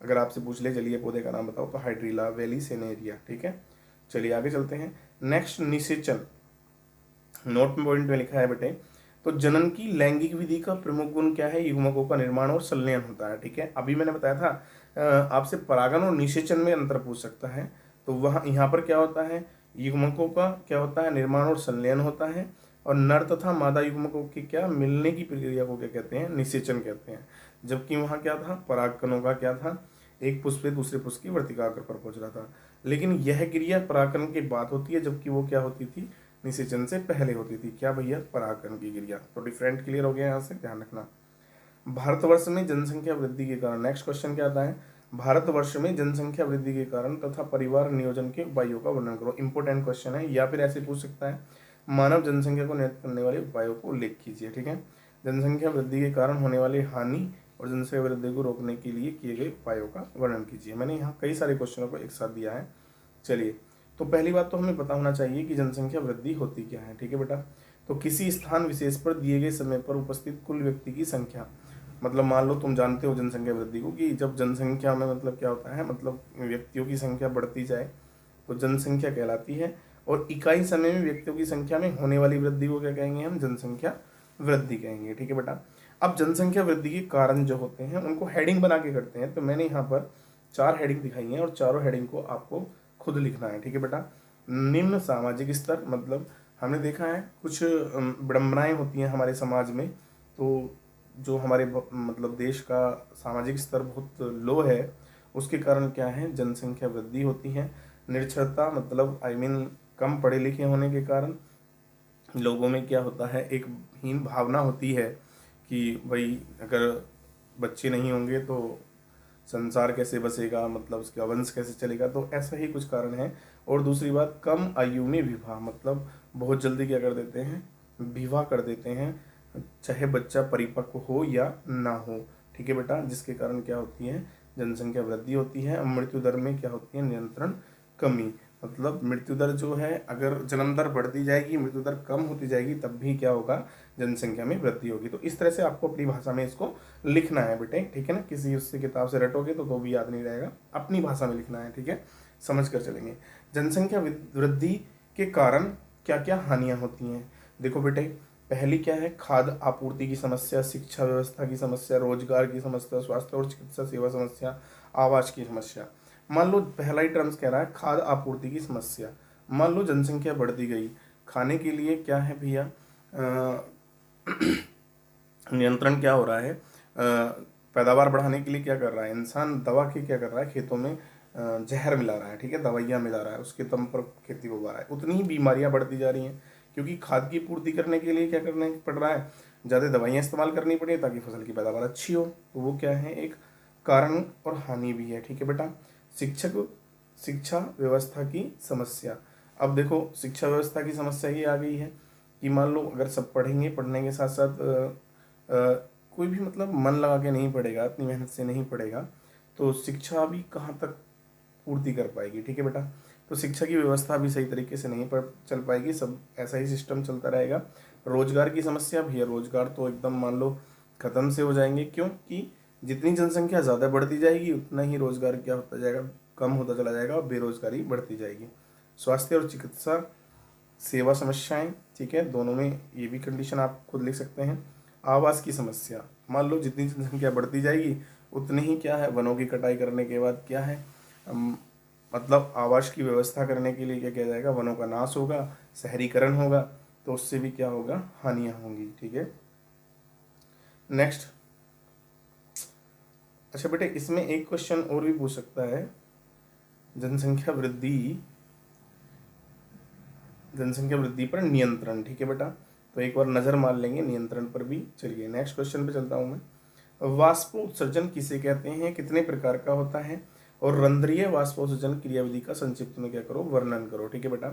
अगर आपसे पूछ ले जलीय पौधे का नाम बताओ तो हाइड्रिला, वेलिसेनेरिया। ठीक है, चलिए आगे चलते हैं। नेक्स्ट, निषेचन। नोट में पॉइंट में लिखा है बेटे, तो जनन की लैंगिक विधि का प्रमुख गुण क्या है, युग्मकों का निर्माण और संलयन होता है। ठीक है, अभी मैंने बताया था आपसे परागन और निषेचन में अंतर पूछ सकता है, तो वहाँ यहाँ पर क्या होता है, युग्मकों का क्या होता है, निर्माण और संलयन होता है। और नर तथा मादा युग्मकों की क्या मिलने की प्रक्रिया को क्या कहते हैं, निषेचन कहते हैं। जबकि वहाँ क्या था, परागकणों का क्या था, एक पुष्प से दूसरे पुष्प की वर्तिकाग्र पर पहुंच रहा था। लेकिन यह क्रिया परागकण के बाद होती है, जबकि वो क्या होती थी, निषेचन से पहले होती थी। क्या भैया, परागकण की क्रिया। तो डिफरेंट क्लियर हो गया, यहाँ से ध्यान रखना। भारतवर्ष में जनसंख्या वृद्धि के कारण, नेक्स्ट क्वेश्चन क्या आता है, भारतवर्ष में जनसंख्या वृद्धि के कारण तथा परिवार नियोजन के उपायों का वर्णन करो। इंपोर्टेंट क्वेश्चन है, या फिर ऐसे पूछ सकता है, मानव जनसंख्या को नियंत्रित करने वाले उपायों को उल्लेख कीजिए। ठीक है, जनसंख्या वृद्धि के कारण होने वाली हानि और जनसंख्या वृद्धि को रोकने के लिए किए गए उपायों का वर्णन कीजिए। मैंने यहाँ कई सारे क्वेश्चनों को एक साथ दिया है। चलिए, तो पहली बात तो हमें पता होना चाहिए कि जनसंख्या वृद्धि होती क्या है। ठीक है बेटा, तो किसी स्थान विशेष पर दिए गए समय पर उपस्थित कुल व्यक्ति की संख्या, मतलब मान लो तुम जानते हो जनसंख्या वृद्धि को, कि जब जनसंख्या में मतलब क्या होता है, मतलब व्यक्तियों की संख्या बढ़ती जाए तो जनसंख्या कहलाती है। और इकाई समय में व्यक्तियों की संख्या में होने वाली वृद्धि को क्या कहेंगे, हम जनसंख्या वृद्धि कहेंगे। ठीक है बेटा, अब जनसंख्या वृद्धि के कारण जो होते हैं उनको हेडिंग बना के करते हैं। तो मैंने यहाँ पर 4 हेडिंग दिखाई हैं और चारों हेडिंग को आपको खुद लिखना है। ठीक है बेटा, निम्न सामाजिक स्तर, मतलब हमने देखा है कुछ विडम्बनाएं होती हैं हमारे समाज में, तो जो हमारे मतलब देश का सामाजिक स्तर बहुत लो है, उसके कारण क्या है, जनसंख्या वृद्धि होती है। निरक्षरता, मतलब कम पढ़े लिखे होने के कारण लोगों में क्या होता है, एक हीन भावना होती है कि भाई अगर बच्चे नहीं होंगे तो संसार कैसे बसेगा, मतलब उसका वंश कैसे चलेगा। तो ऐसा ही कुछ कारण है। और दूसरी बात, कम आयु में विवाह, मतलब बहुत जल्दी क्या कर देते हैं, विवाह कर देते हैं, चाहे बच्चा परिपक्व हो या ना हो। ठीक है बेटा, जिसके कारण क्या होती है, जनसंख्या वृद्धि होती है। और मृत्यु दर में क्या होती है, नियंत्रण कमी। मतलब मृत्यु दर जो है, अगर जन्म दर बढ़ती जाएगी, मृत्यु दर कम होती जाएगी, तब भी क्या होगा, जनसंख्या में वृद्धि होगी। तो इस तरह से आपको अपनी भाषा में इसको लिखना है बेटे, ठीक है ना। किसी उससे किताब से रटोगे तो भी याद नहीं रहेगा, अपनी भाषा में लिखना है, ठीक है, समझ कर चलेंगे। जनसंख्या वृद्धि के कारण क्या क्या हानियां होती हैं। देखो बेटे, पहली क्या है, खाद्य आपूर्ति की समस्या, शिक्षा व्यवस्था की समस्या, रोजगार की समस्या, स्वास्थ्य और चिकित्सा सेवा समस्या, आवास की समस्या। मान लो पहला ही टर्म्स कह रहा है खाद्य आपूर्ति की समस्या। मान लो जनसंख्या बढ़ती गई, खाने के लिए क्या है भैया, नियंत्रण क्या हो रहा है, पैदावार बढ़ाने के लिए क्या कर रहा है इंसान, दवा के क्या कर रहा है, खेतों में जहर मिला रहा है, ठीक है, दवाइयाँ मिला रहा है, उसके दम पर खेती को उगा रहा है। उतनी ही बीमारियां बढ़ती जा रही हैं, क्योंकि खाद की पूर्ति करने के लिए क्या करना पड़ रहा है, ज़्यादा दवाइयाँ इस्तेमाल करनी पड़ी ताकि फसल की पैदावार अच्छी हो। तो वो क्या है, एक कारण और हानि भी है, ठीक है बेटा। शिक्षा व्यवस्था की समस्या। अब देखो, शिक्षा व्यवस्था की समस्या ये आ गई है कि मान लो अगर सब पढ़ेंगे, पढ़ने के साथ साथ कोई भी मतलब मन लगा के नहीं पढ़ेगा, इतनी मेहनत से नहीं पढ़ेगा, तो शिक्षा भी कहाँ तक पूर्ति कर पाएगी, ठीक है बेटा। तो शिक्षा की व्यवस्था भी सही तरीके से नहीं चल पाएगी, सब ऐसा ही सिस्टम चलता रहेगा। रोजगार की समस्या भैया, रोजगार तो एकदम मान लो खत्म से हो जाएंगे, क्योंकि जितनी जनसंख्या ज़्यादा बढ़ती जाएगी उतना ही रोजगार क्या होता जाएगा, कम होता चला जाएगा और बेरोजगारी बढ़ती जाएगी। स्वास्थ्य और चिकित्सा सेवा समस्याएं, ठीक है, दोनों में ये भी कंडीशन आप खुद लिख सकते हैं। आवास की समस्या, मान लो जितनी जनसंख्या बढ़ती जाएगी उतनी ही क्या है, वनों की कटाई करने के बाद क्या है, मतलब आवास की व्यवस्था करने के लिए क्या किया जाएगा, वनों का नाश होगा, शहरीकरण होगा, तो उससे भी क्या होगा, हानियां होंगी, ठीक है। नेक्स्ट, अच्छा बेटे, इसमें एक क्वेश्चन और भी पूछ सकता है, जनसंख्या वृद्धि पर नियंत्रण, ठीक है बेटा। तो एक बार नजर मार लेंगे नियंत्रण पर भी। चलिए नेक्स्ट क्वेश्चन पे चलता हूं मैं। वाष्प उत्सर्जन किसे कहते हैं, कितने प्रकार का होता है, और रंध्रीय वाष्पोत्सर्जन क्रियाविधि का संक्षिप्त में क्या करो, वर्णन करो, ठीक है बेटा।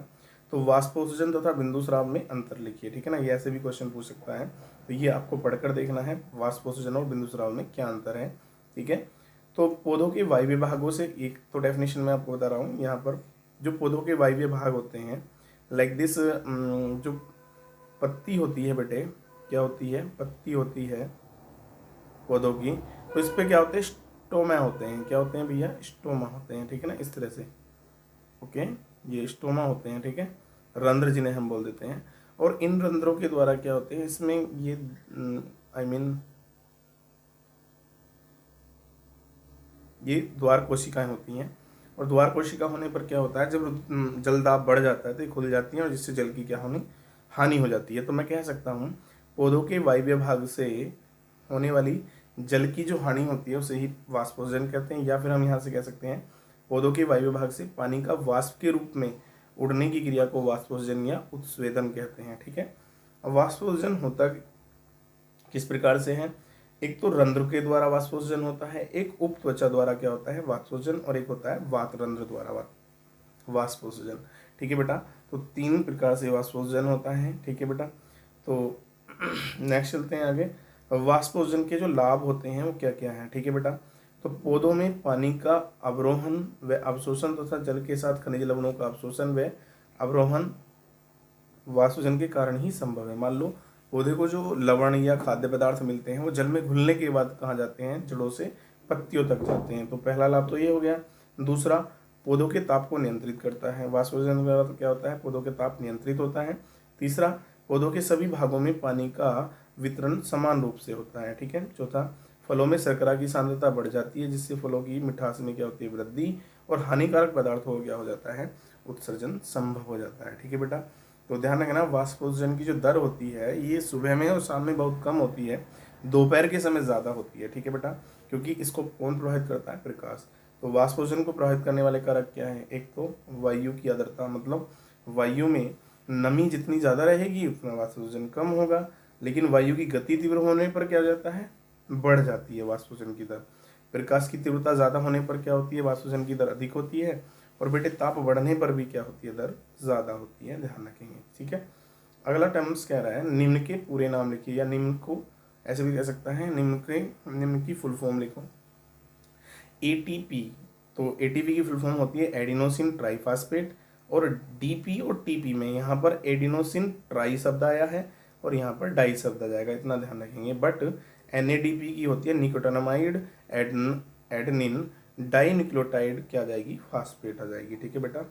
तो वाष्पोत्सर्जन तथा बिंदु स्राव में अंतर लिखिए, ठीक है ना, ये ऐसे भी क्वेश्चन पूछ सकता है, तो ये आपको पढ़कर देखना है, वाष्पोत्सर्जन और बिंदु स्राव में क्या अंतर है, ठीक है। तो पौधों के वायव्य भागों से, एक तो डेफिनेशन मैं आपको बता रहा हूँ यहाँ पर, जो पौधों के वायव्य भाग होते हैं, लाइक दिस, जो पत्ती होती है बेटे, क्या होती है, पत्ती होती है पौधों की, तो इस पे क्या होते हैं, स्टोमा होते हैं, क्या होते हैं भैया, स्टोमा होते हैं, ठीक है ना, इस तरह से, ओके, ये स्टोमा होते हैं, ठीक है, रंध्र जिन्हें हम बोल देते हैं। और इन रंध्रों के द्वारा क्या होते हैं, इसमें ये आई मीन ये द्वार कोशिकाएं होती हैं, और द्वार कोशिका होने पर क्या होता है, जब जल दाब बढ़ जाता है तो ये खुल जाती हैं, और जिससे जल की क्या होनी, हानि हो जाती है। तो मैं कह सकता हूँ पौधों के वायव्य भाग से होने वाली जल की जो हानि होती है उसे ही वाष्पोत्सर्जन कहते हैं, या फिर हम यहाँ से कह सकते हैं पौधों के वायव्य भाग से पानी का वाष्प के रूप में उड़ने की क्रिया को वाष्पोत्सर्जन या उत्स्वेदन कहते हैं, ठीक है। अब वाष्पोत्सर्जन होता किस प्रकार से है, एक तो रंध्र के द्वारा वाष्पोत्सर्जन होता है, एक उप त्वचा द्वारा क्या होता है, वाष्पोत्सर्जन, और एक होता है वात रंध्र द्वारा वाष्पोत्सर्जन, ठीक है बेटा। तो 3 प्रकार से वाष्पोत्सर्जन होता है, ठीक है बेटा। तो नेक्स्ट चलते हैं आगे। वाष्पोत्सर्जन के जो लाभ होते हैं वो क्या क्या हैं, ठीक है बेटा। तो पौधों में पानी का अवरोहन व अवशोषण तथा जल के साथ खनिज लवणों का अवशोषण व अवरोहन वाष्पोत्सर्जन के कारण ही संभव है। मान लो पौधे को जो लवण या खाद्य पदार्थ मिलते हैं वो जल में घुलने के बाद कहाँ जाते हैं, जड़ों से पत्तियों तक जाते हैं। तो पहला लाभ तो ये हो गया। दूसरा, पौधों के ताप को नियंत्रित करता है, वाष्पोत्सर्जन का तो क्या होता है, पौधों के ताप नियंत्रित होता है। तीसरा, पौधों के सभी भागों में पानी का वितरण समान रूप से होता है, ठीक है। चौथा, फलों में शर्करा की सांद्रता बढ़ जाती है, जिससे फलों की मिठास में क्या होती है, वृद्धि, और हानिकारक पदार्थों को क्या हो जाता है, उत्सर्जन संभव हो जाता है, ठीक है बेटा। तो ध्यान रखना, वाष्पोत्सर्जन की जो दर होती है ये सुबह में और शाम में बहुत कम होती है, दोपहर के समय ज़्यादा होती है, ठीक है बेटा, क्योंकि इसको कौन प्रभावित करता है, प्रकाश। तो वाष्पोत्सर्जन को प्रभावित करने वाले कारक क्या है, एक तो वायु की आर्द्रता, मतलब वायु में नमी जितनी ज़्यादा रहेगी उतना वाष्पोत्सर्जन कम होगा, लेकिन वायु की गति तीव्र होने पर क्या हो जाता है, बढ़ जाती है वाष्पोत्सर्जन की दर। प्रकाश की तीव्रता ज़्यादा होने पर क्या होती है, वाष्पोत्सर्जन की दर अधिक होती है, और बेटे ताप बढ़ने पर भी क्या होती है, दर ज़्यादा होती है, ध्यान रखेंगे, ठीक है। अगला टर्म्स कह रहा है, निम्न के पूरे नाम लिखिए, या निम्न को ऐसे भी कह सकता है। निम्न की फुल फॉर्म लिखो। एटीपी, तो एटीपी की फुल फॉर्म होती है एडिनोसिन ट्राइफास्फेट, और डीपी और टीपी में यहाँ पर एडिनोसिन ट्राई शब्द आया है और यहाँ पर डाई शब्द आ जाएगा, इतना ध्यान रखेंगे। बट एनएडीपी की होती है निकोटामाइड एडनिन डाई न्यूक्लियोटाइड, क्या आ जाएगी, फास्फेट आ जाएगी। ठीक है बेटा।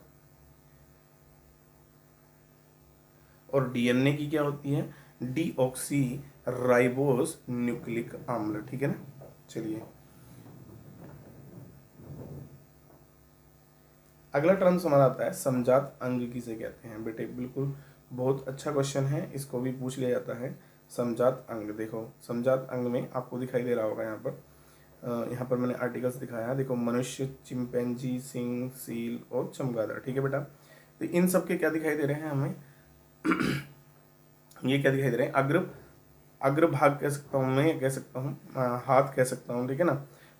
और डीएनए की क्या होती है, डीऑक्सी राइबोस न्यूक्लिक अम्ल। ठीक है ना। चलिए अगला टर्म्स हमारा आता है समजात अंग किसे कहते हैं। बेटे बिल्कुल बहुत अच्छा क्वेश्चन है, इसको भी पूछ लिया जाता है। समजात अंग, देखो समजात अंग में आपको दिखाई दे रहा होगा यहाँ पर मैंने आर्टिकल्स दिखाया है। देखो मनुष्य, चिंपैंजी, सिंह, सील और चमगादड़। ठीक है बेटा। तो इन सब के क्या दिखाई दे रहे हैं हमें ये क्या दिखाई दे रहे हैं, अग्रभाग कह सकता हूँ मैं, कह सकता हूँ हाथ कह सकता हूँ। ठीक है ना।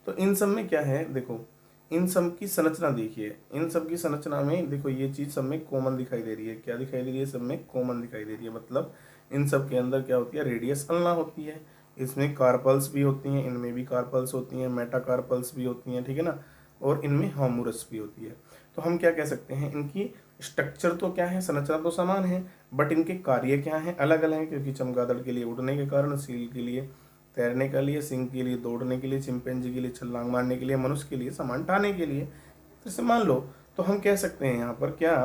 तो इन सब में क्या है, देखो इन सब की संरचना देखिए, इन सब की संरचना में देखो ये चीज सब में कॉमन दिखाई दे रही है। क्या दिखाई दे रही है, सब में कॉमन दिखाई दे रही है। मतलब इन सब के अंदर क्या होती है, रेडियस अल्ना होती है। इसमें कार्पल्स भी होती हैं, इनमें भी कार्पल्स होती हैं, मेटाकार्पल्स भी होती हैं। ठीक है ना। और इनमें हार्मोरस भी होती है। तो हम क्या कह सकते हैं, इनकी स्ट्रक्चर तो क्या है, संरचना तो समान है, बट इनके कार्य क्या हैं, अलग अलग हैं। क्योंकि चमगादड़ के लिए उड़ने के कारण, सील के लिए तैरने के लिए, सिंह के लिए दौड़ने के लिए, चिंपैंजी के लिए छलांग मारने के लिए, मनुष्य के लिए सामान ढाने के लिए। तो इसे मान लो, तो हम कह सकते हैं यहाँ पर क्या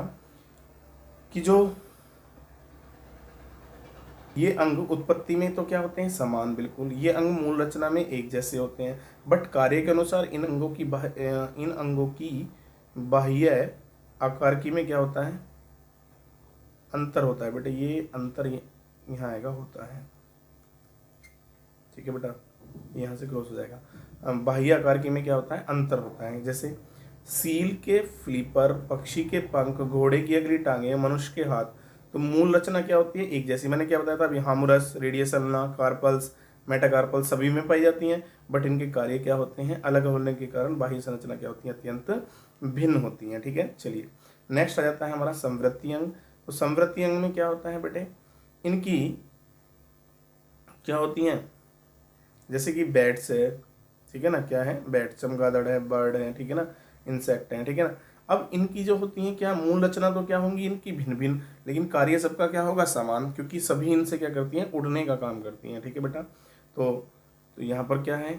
कि जो ये अंग उत्पत्ति में तो क्या होते हैं, समान बिल्कुल। ये अंग मूल रचना में एक जैसे होते हैं, बट कार्य के अनुसार इन अंगों की बाह्य आकार में क्या होता है, अंतर होता है। बेटा ये अंतर यहाँ आएगा, होता है। ठीक है बेटा, यहाँ से क्रॉस हो जाएगा। बाह्य आकार की में क्या होता है, अंतर होता है। जैसे सील के फ्लीपर, पक्षी के पंख, घोड़े की अगली टांगे, मनुष्य के हाथ। तो मूल रचना क्या होती है, एक जैसी। मैंने क्या बताया था अभी, हामुरस, रेडियस अल्ना, कार्पल्स, मेटाकार्पल्स सभी में पाई जाती हैं, बट इनके कार्य क्या होते हैं, अलग होने के कारण बाह्य संरचना क्या होती है, अत्यंत भिन्न होती हैं। ठीक है। चलिए नेक्स्ट आ जाता है हमारा संवृत्ति अंग। तो संवृत्ति अंग में क्या होता है बेटे, इनकी क्या होती हैं, जैसे कि बैट्स है। ठीक है ना, क्या है, बैट, चमगादड़ है, बर्ड है। ठीक है ना, इंसेक्ट है। ठीक है ना। अब इनकी जो होती है क्या मूल रचना तो क्या होंगी इनकी भिन्न भिन्न, लेकिन कार्य सबका क्या होगा, समान। क्योंकि सभी इनसे क्या करती हैं, उड़ने का काम करती हैं। ठीक है बेटा। तो यहाँ पर क्या है,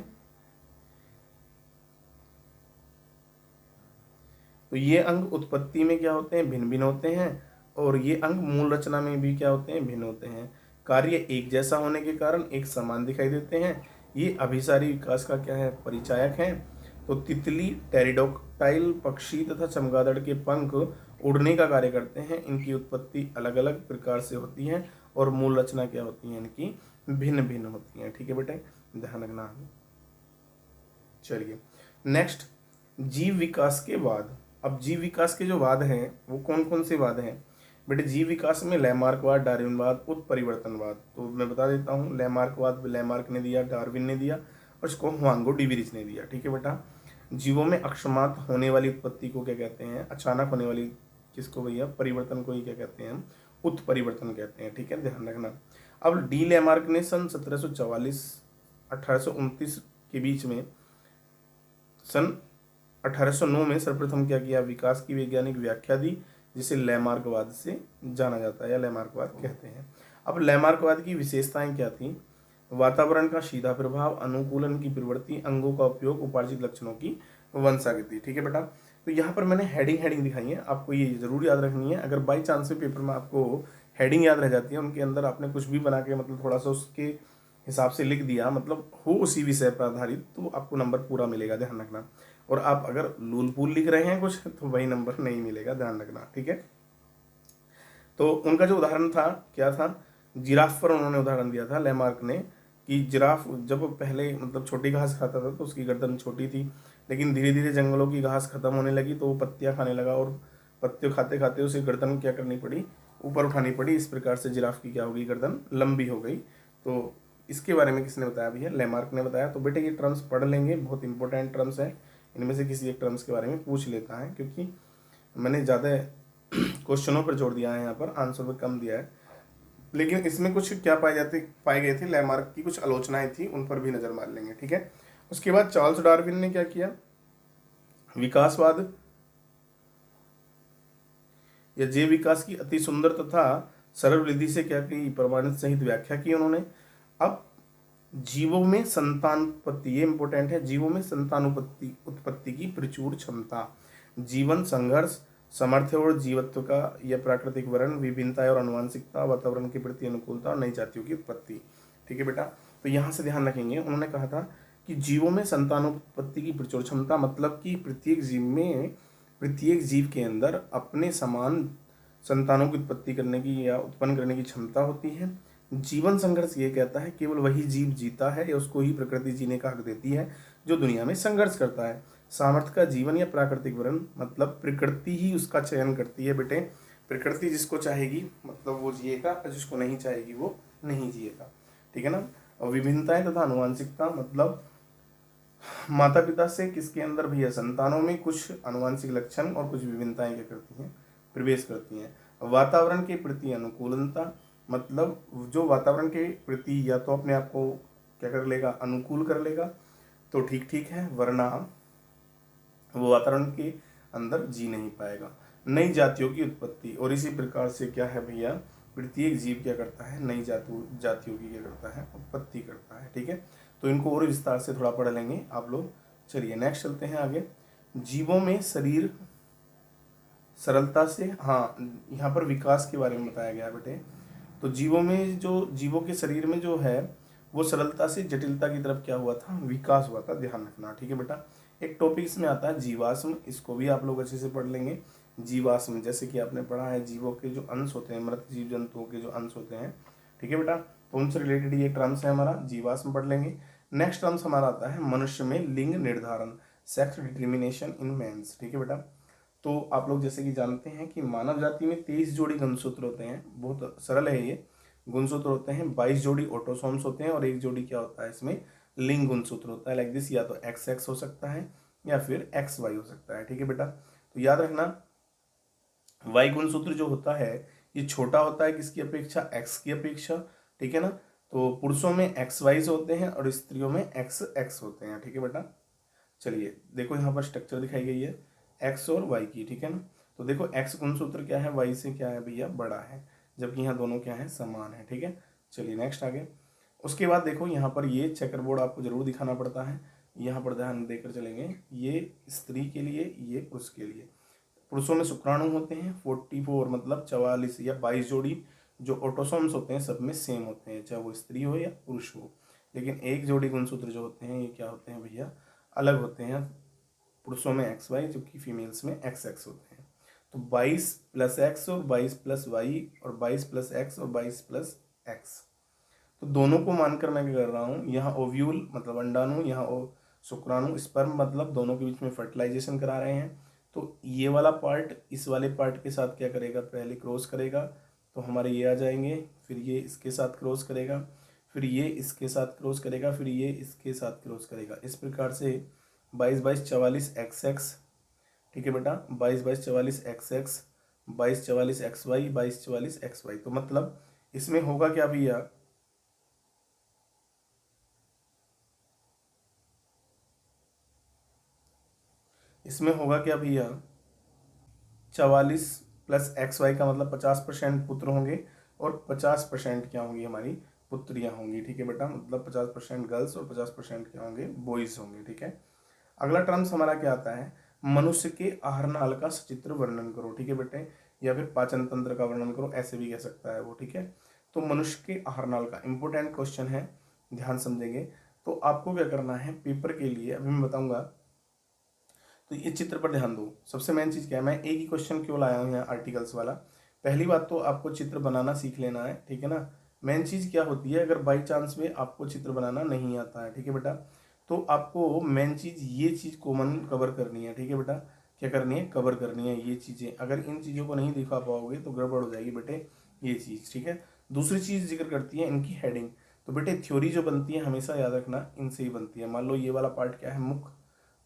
तो ये अंग उत्पत्ति में क्या होते हैं, भिन्न भिन्न होते हैं, और ये अंग मूल रचना में भी क्या होते हैं, भिन्न होते हैं। कार्य एक जैसा होने के कारण एक समान दिखाई देते हैं। ये अभिसारी विकास का क्या है, परिचायक है। तो तितली, टेरिडोक्टाइल पक्षी तथा चमगादड़ के पंख उड़ने का कार्य करते हैं। इनकी उत्पत्ति अलग अलग प्रकार से होती है, और मूल रचना क्या होती है इनकी, भिन्न भिन्न होती है। ठीक है बेटे, ध्यान रखना। चलिए नेक्स्ट, जीव विकास के वाद। अब जीव विकास के जो वाद हैं वो कौन कौन से वाद हैं बेटे, जीव विकास में लैमार्कवाद, डार्विनवाद, उत्परिवर्तनवाद। तो मैं बता देता हूँ, लैमार्कवाद लैमार्क ने दिया, डार्विन ने दिया, और इसको हुआंगो डिविरिच ने दिया। ठीक है बेटा। जीवों में अकस्मात होने वाली उत्पत्ति को क्या कहते हैं, अचानक होने वाली, किसको भैया, परिवर्तन को ही क्या कहते हैं, हम उत्परिवर्तन कहते हैं। ठीक है, ध्यान रखना। अब डी लैमार्क ने सन 1744 1829 के बीच में, सन 1809 में सर्वप्रथम क्या किया, विकास की वैज्ञानिक व्याख्या दी, जिसे लैमार्कवाद से जाना जाता है या लैमार्कवाद कहते हैं। अब लैमार्कवाद की विशेषताएं क्या थी, वातावरण का सीधा प्रभाव, अनुकूलन की प्रवृत्ति, अंगों का उपयोग, उपार्जित लक्षणों की वंशागति। ठीक है बेटा। तो यहाँ पर मैंने हेडिंग दिखाई है, आपको ये जरूर याद रखनी है। अगर बाई चांस से पेपर में आपको हेडिंग याद रह जाती है, उनके अंदर आपने कुछ भी बना के मतलब थोड़ा सा उसके हिसाब से लिख दिया, मतलब हो उसी विषय पर आधारित, तो आपको नंबर पूरा मिलेगा, ध्यान रखना। और आप अगर लूल पुल लिख रहे हैं कुछ, तो वही नंबर नहीं मिलेगा, ध्यान रखना। ठीक है। तो उनका जो उदाहरण था, क्या था, जिराफ पर उन्होंने उदाहरण दिया था लैमार्क ने, कि जिराफ जब पहले मतलब छोटी घास खाता था तो उसकी गर्दन छोटी थी, लेकिन धीरे धीरे जंगलों की घास खत्म होने लगी तो वो पत्तियां खाने लगा, और पत्ते खाते खाते उसे गर्दन क्या करनी पड़ी, ऊपर उठानी पड़ी। इस प्रकार से जिराफ की क्या होगी, गर्दन लंबी हो गई। तो इसके बारे में किसने बताया भैया, लैमार्क ने बताया। तो बेटे ये टर्म्स पढ़ लेंगे, बहुत इंपॉर्टेंट टर्म्स हैं। इनमें से किसी एक टर्म्स के बारे में पूछ लेता है, क्योंकि मैंने ज़्यादा क्वेश्चनों पर जोर दिया है, यहाँ पर आंसर पर कम दिया है। लेकिन इसमें कुछ क्या पाए गए थे, लैमार्क की कुछ आलोचनाएं थी, उन पर भी नजर मार लेंगे, ठीक है। उसके बाद चार्ल्स डार्विन ने क्या किया, विकासवाद या जैव विकास की अति सुंदर तथा सरल विधि से क्या की, प्रमाणित सहित व्याख्या की उन्होंने। अब जीवों में संतानोत्पत्ति, ये इंपॉर्टेंट है, जीवों में संतानोत्पत्ति उत्पत्ति की प्रचुर क्षमता, जीवन संघर्ष, सामर्थ्य और जीवत्व का यह प्राकृतिक वर्ण, विभिन्नता और आनुवंशिकता, वातावरण के प्रति अनुकूलता और नई जातियों की उत्पत्ति, ठीक है बेटा। तो यहाँ से ध्यान रखेंगे, उन्होंने कहा था कि जीवों में संतानोत्पत्ति की प्रचुर क्षमता, मतलब कि प्रत्येक जीव के अंदर अपने समान संतानों की उत्पत्ति करने की या उत्पन्न करने की क्षमता होती है। जीवन संघर्ष ये कहता है केवल वही जीव जीता है या उसको ही प्रकृति जीने का हक देती है जो दुनिया में संघर्ष करता है। सामर्थ्य का जीवन या प्राकृतिक वर्ण, मतलब प्रकृति ही उसका चयन करती है बेटे, प्रकृति जिसको चाहेगी मतलब वो जिएगा और जिसको नहीं चाहेगी वो नहीं जिएगा, ठीक है ना। और विभिन्नताएं तथा आनुवंशिकता, मतलब माता पिता से किसके अंदर भैया, संतानों में कुछ आनुवंशिक लक्षण और कुछ विभिन्नताएं क्या करती हैं, प्रवेश करती हैं। वातावरण के प्रति अनुकूलता, मतलब जो वातावरण के प्रति या तो अपने आप को क्या कर लेगा, अनुकूल कर लेगा तो ठीक ठीक है, वरना वो वातावरण के अंदर जी नहीं पाएगा। नई जातियों की उत्पत्ति, और इसी प्रकार से क्या है भैया, प्रत्येक जीव क्या करता है, नई जातियों की क्या करता है, उत्पत्ति करता है, ठीक है। तो इनको और विस्तार से थोड़ा पढ़ लेंगे आप लोग। चलिए नेक्स्ट चलते हैं आगे। जीवों में शरीर सरलता से, हाँ यहाँ पर विकास के बारे में बताया गया बेटे। तो जीवों के शरीर में जो है वो सरलता से जटिलता की तरफ क्या हुआ था, विकास हुआ था, ध्यान रखना, ठीक है बेटा। एक टॉपिक इसमें आता है जीवाश्म, इसको भी आप लोग अच्छे से पढ़ लेंगे। जीवाश्म जैसे कि आपने पढ़ा है, जीवों के जो अंश होते हैं, मृत जीव जंतुओं के जो अंश होते हैं, ठीक है बेटा। तो उनसे रिलेटेड ये टर्म्स है, हमारा जीवाश्म पढ़ लेंगे। नेक्स्ट टर्म्स हमारा आता है मनुष्य में लिंग निर्धारण, सेक्स डिटर्मिनेशन इन मेंस, ठीक है बेटा। तो आप लोग जैसे कि जानते हैं कि मानव जाति में 23 जोड़ी गुणसूत्र होते हैं, बहुत सरल है ये, गुणसूत्र होते हैं। 22 जोड़ी ऑटोसोम्स होते हैं और एक जोड़ी क्या होता है इसमें, लिंग गुणसूत्र होता है। लाइक दिस, या तो एक्स एक्स हो सकता है या फिर एक्स वाई हो सकता है, ठीक है बेटा। तो याद रखना, वाई गुणसूत्र जो होता है ये छोटा होता है किसकी अपेक्षा, एक्स की अपेक्षा, ठीक है ना। तो पुरुषों में एक्स वाइज होते हैं और स्त्रियों में एक्स एक्स होते हैं, ठीक है बेटा। चलिए देखो यहाँ पर स्ट्रक्चर दिखाई गई है एक्स और वाई की, ठीक है ना। तो देखो एक्स गुणसूत्र क्या है, वाई से क्या है भैया, बड़ा है, जबकि यहाँ दोनों क्या है, समान है, ठीक है। चलिए नेक्स्ट आगे। उसके बाद देखो यहाँ पर ये चेकर बोर्ड आपको जरूर दिखाना पड़ता है, यहाँ पर ध्यान देकर चलेंगे। ये स्त्री के लिए, ये पुरुष के लिए। पुरुषों में शुक्राणु होते हैं 44, मतलब 44 या 22 जोड़ी। जो ऑटोसोम्स होते हैं सब में सेम होते हैं, चाहे वो स्त्री हो या पुरुष हो। लेकिन एक जोड़ी गुणसूत्र जो होते हैं ये क्या होते हैं भैया, अलग होते हैं। पुरुषों में एक्स वाई, जबकि फीमेल्स में एक्स एक्स होते हैं। तो 22 प्लस एक्स और 22 प्लस वाई और 22 प्लस एक्स और 22 प्लस एक्स। तो दोनों को मानकर मैं क्या कर रहा हूँ, यहाँ ओव्यूल मतलब अंडाणु, यहाँ शुक्राणु स्पर्म, मतलब दोनों के बीच में फर्टिलाइजेशन करा रहे हैं। तो ये वाला पार्ट इस वाले पार्ट के साथ क्या करेगा, पहले क्रॉस करेगा, तो हमारे ये आ जाएंगे, फिर ये इसके साथ क्रॉस करेगा, फिर ये इसके साथ क्रॉस करेगा, फिर ये इसके साथ क्रॉस करेगा। इस प्रकार से 22 22 44 एक्स एक्स, ठीक है बेटा, 22 22 44 x x, 22 44 x y, 22 44 x y. तो मतलब इसमें होगा क्या भैया, इसमें होगा क्या भैया, 44 प्लस एक्स वाई का मतलब 50% पुत्र होंगे और 50% क्या होंगी, हमारी पुत्रियां होंगी, ठीक है बेटा। मतलब 50% गर्ल्स और 50% क्या होंगे, बॉयज होंगे, ठीक है। अगला टर्म्स हमारा क्या आता है, मनुष्य के आहार नाल का सचित्र वर्णन करो, ठीक है बेटे, या फिर पाचन तंत्र का वर्णन करो, ऐसे भी कह सकता है वो, ठीक है। तो मनुष्य के आहार नाल का इंपॉर्टेंट क्वेश्चन है, ध्यान समझेंगे। तो आपको क्या करना है पेपर के लिए, अभी मैं बताऊंगा। तो ये चित्र पर ध्यान दो। सबसे मेन चीज क्या है, मैं एक ही क्वेश्चन क्यों लाया हूँ यहाँ आर्टिकल्स वाला। पहली बात तो आपको चित्र बनाना सीख लेना है, ठीक है ना। मेन चीज क्या होती है, अगर बाई चांस में आपको चित्र बनाना नहीं आता है, ठीक है बेटा, तो आपको मेन चीज ये चीज कॉमन कवर करनी है, ठीक है बेटा। क्या करनी है, कवर करनी है ये चीजें। अगर इन चीजों को नहीं दिखा पाओगे तो गड़बड़ हो जाएगी बेटे, ये चीज, ठीक है। दूसरी चीज जिक्र करती है इनकी हेडिंग। तो बेटे थ्योरी जो बनती है हमेशा याद रखना इनसे ही बनती है। मान लो ये वाला पार्ट क्या है, मुख,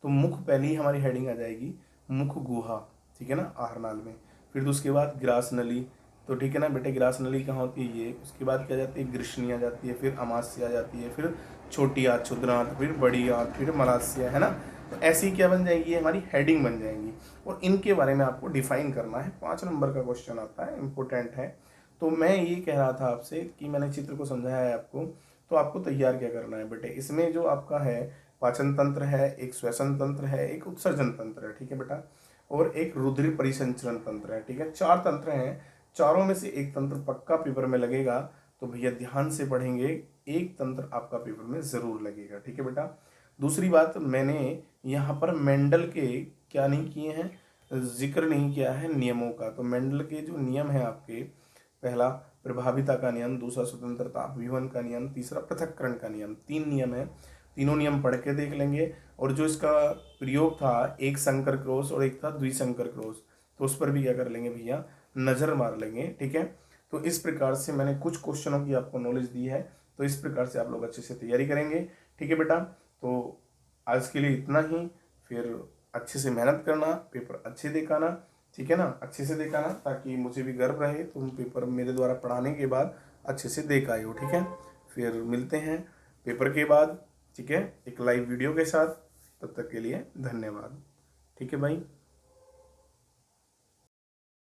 तो मुख पहले ही हमारी हेडिंग आ जाएगी, मुख गुहा, ठीक है ना, आहारनाल में। फिर तो उसके बाद ग्रास नली, तो ठीक है ना बेटे, ग्रास नली कहाँ होती है ये, उसके बाद क्या जाती है, ग्रीष्णी आ जाती है, फिर अमास्य आ जाती है, फिर छोटी आंत क्षुद्र आंत, फिर बड़ी आंत, फिर मलास्य, है ना। तो ऐसी क्या बन जाएगी, हमारी हेडिंग बन जाएंगी और इनके बारे में आपको डिफाइन करना है। 5 नंबर का क्वेश्चन आता है, इंपॉर्टेंट है। तो मैं ये कह रहा था आपसे कि मैंने चित्र को समझाया है आपको, तो आपको तैयार क्या करना है बेटे, इसमें जो आपका है पाचन तंत्र है, एक श्वसन तंत्र है, एक उत्सर्जन तंत्र है, ठीक है बेटा, और एक रुधिर परिसंचरण तंत्र है, ठीक है। 4 तंत्र हैं, चारों में से एक तंत्र पक्का पेपर में लगेगा, तो भैया ध्यान से पढ़ेंगे, एक तंत्र आपका पेपर में जरूर लगेगा, ठीक है बेटा। दूसरी बात, मैंने यहाँ पर मेंडल के क्या नहीं किए हैं, जिक्र नहीं किया है नियमों का। तो मेंडल के जो नियम है आपके, पहला प्रभाविता का नियम, दूसरा स्वतंत्रता अपव्यूहन का नियम, तीसरा पृथक्करण का नियम, 3 नियम है। तीनों नियम पढ़ के देख लेंगे। और जो इसका प्रयोग था, एक संकर क्रॉस और एक था द्विसंकर क्रॉस, तो उस पर भी क्या कर लेंगे भैया, नजर मार लेंगे, ठीक है। तो इस प्रकार से मैंने कुछ क्वेश्चनों की आपको नॉलेज दी है, तो इस प्रकार से आप लोग अच्छे से तैयारी करेंगे, ठीक है बेटा। तो आज के लिए इतना ही, फिर अच्छे से मेहनत करना, पेपर अच्छे दिखाना, ठीक है ना, अच्छे से दिखाना, ताकि मुझे भी गर्व रहे तुम पेपर मेरे द्वारा पढ़ाने के बाद अच्छे से देख आए हो, ठीक है। फिर मिलते हैं पेपर के बाद, ठीक है, एक लाइव वीडियो के साथ। तब तक के लिए धन्यवाद, ठीक है भाई।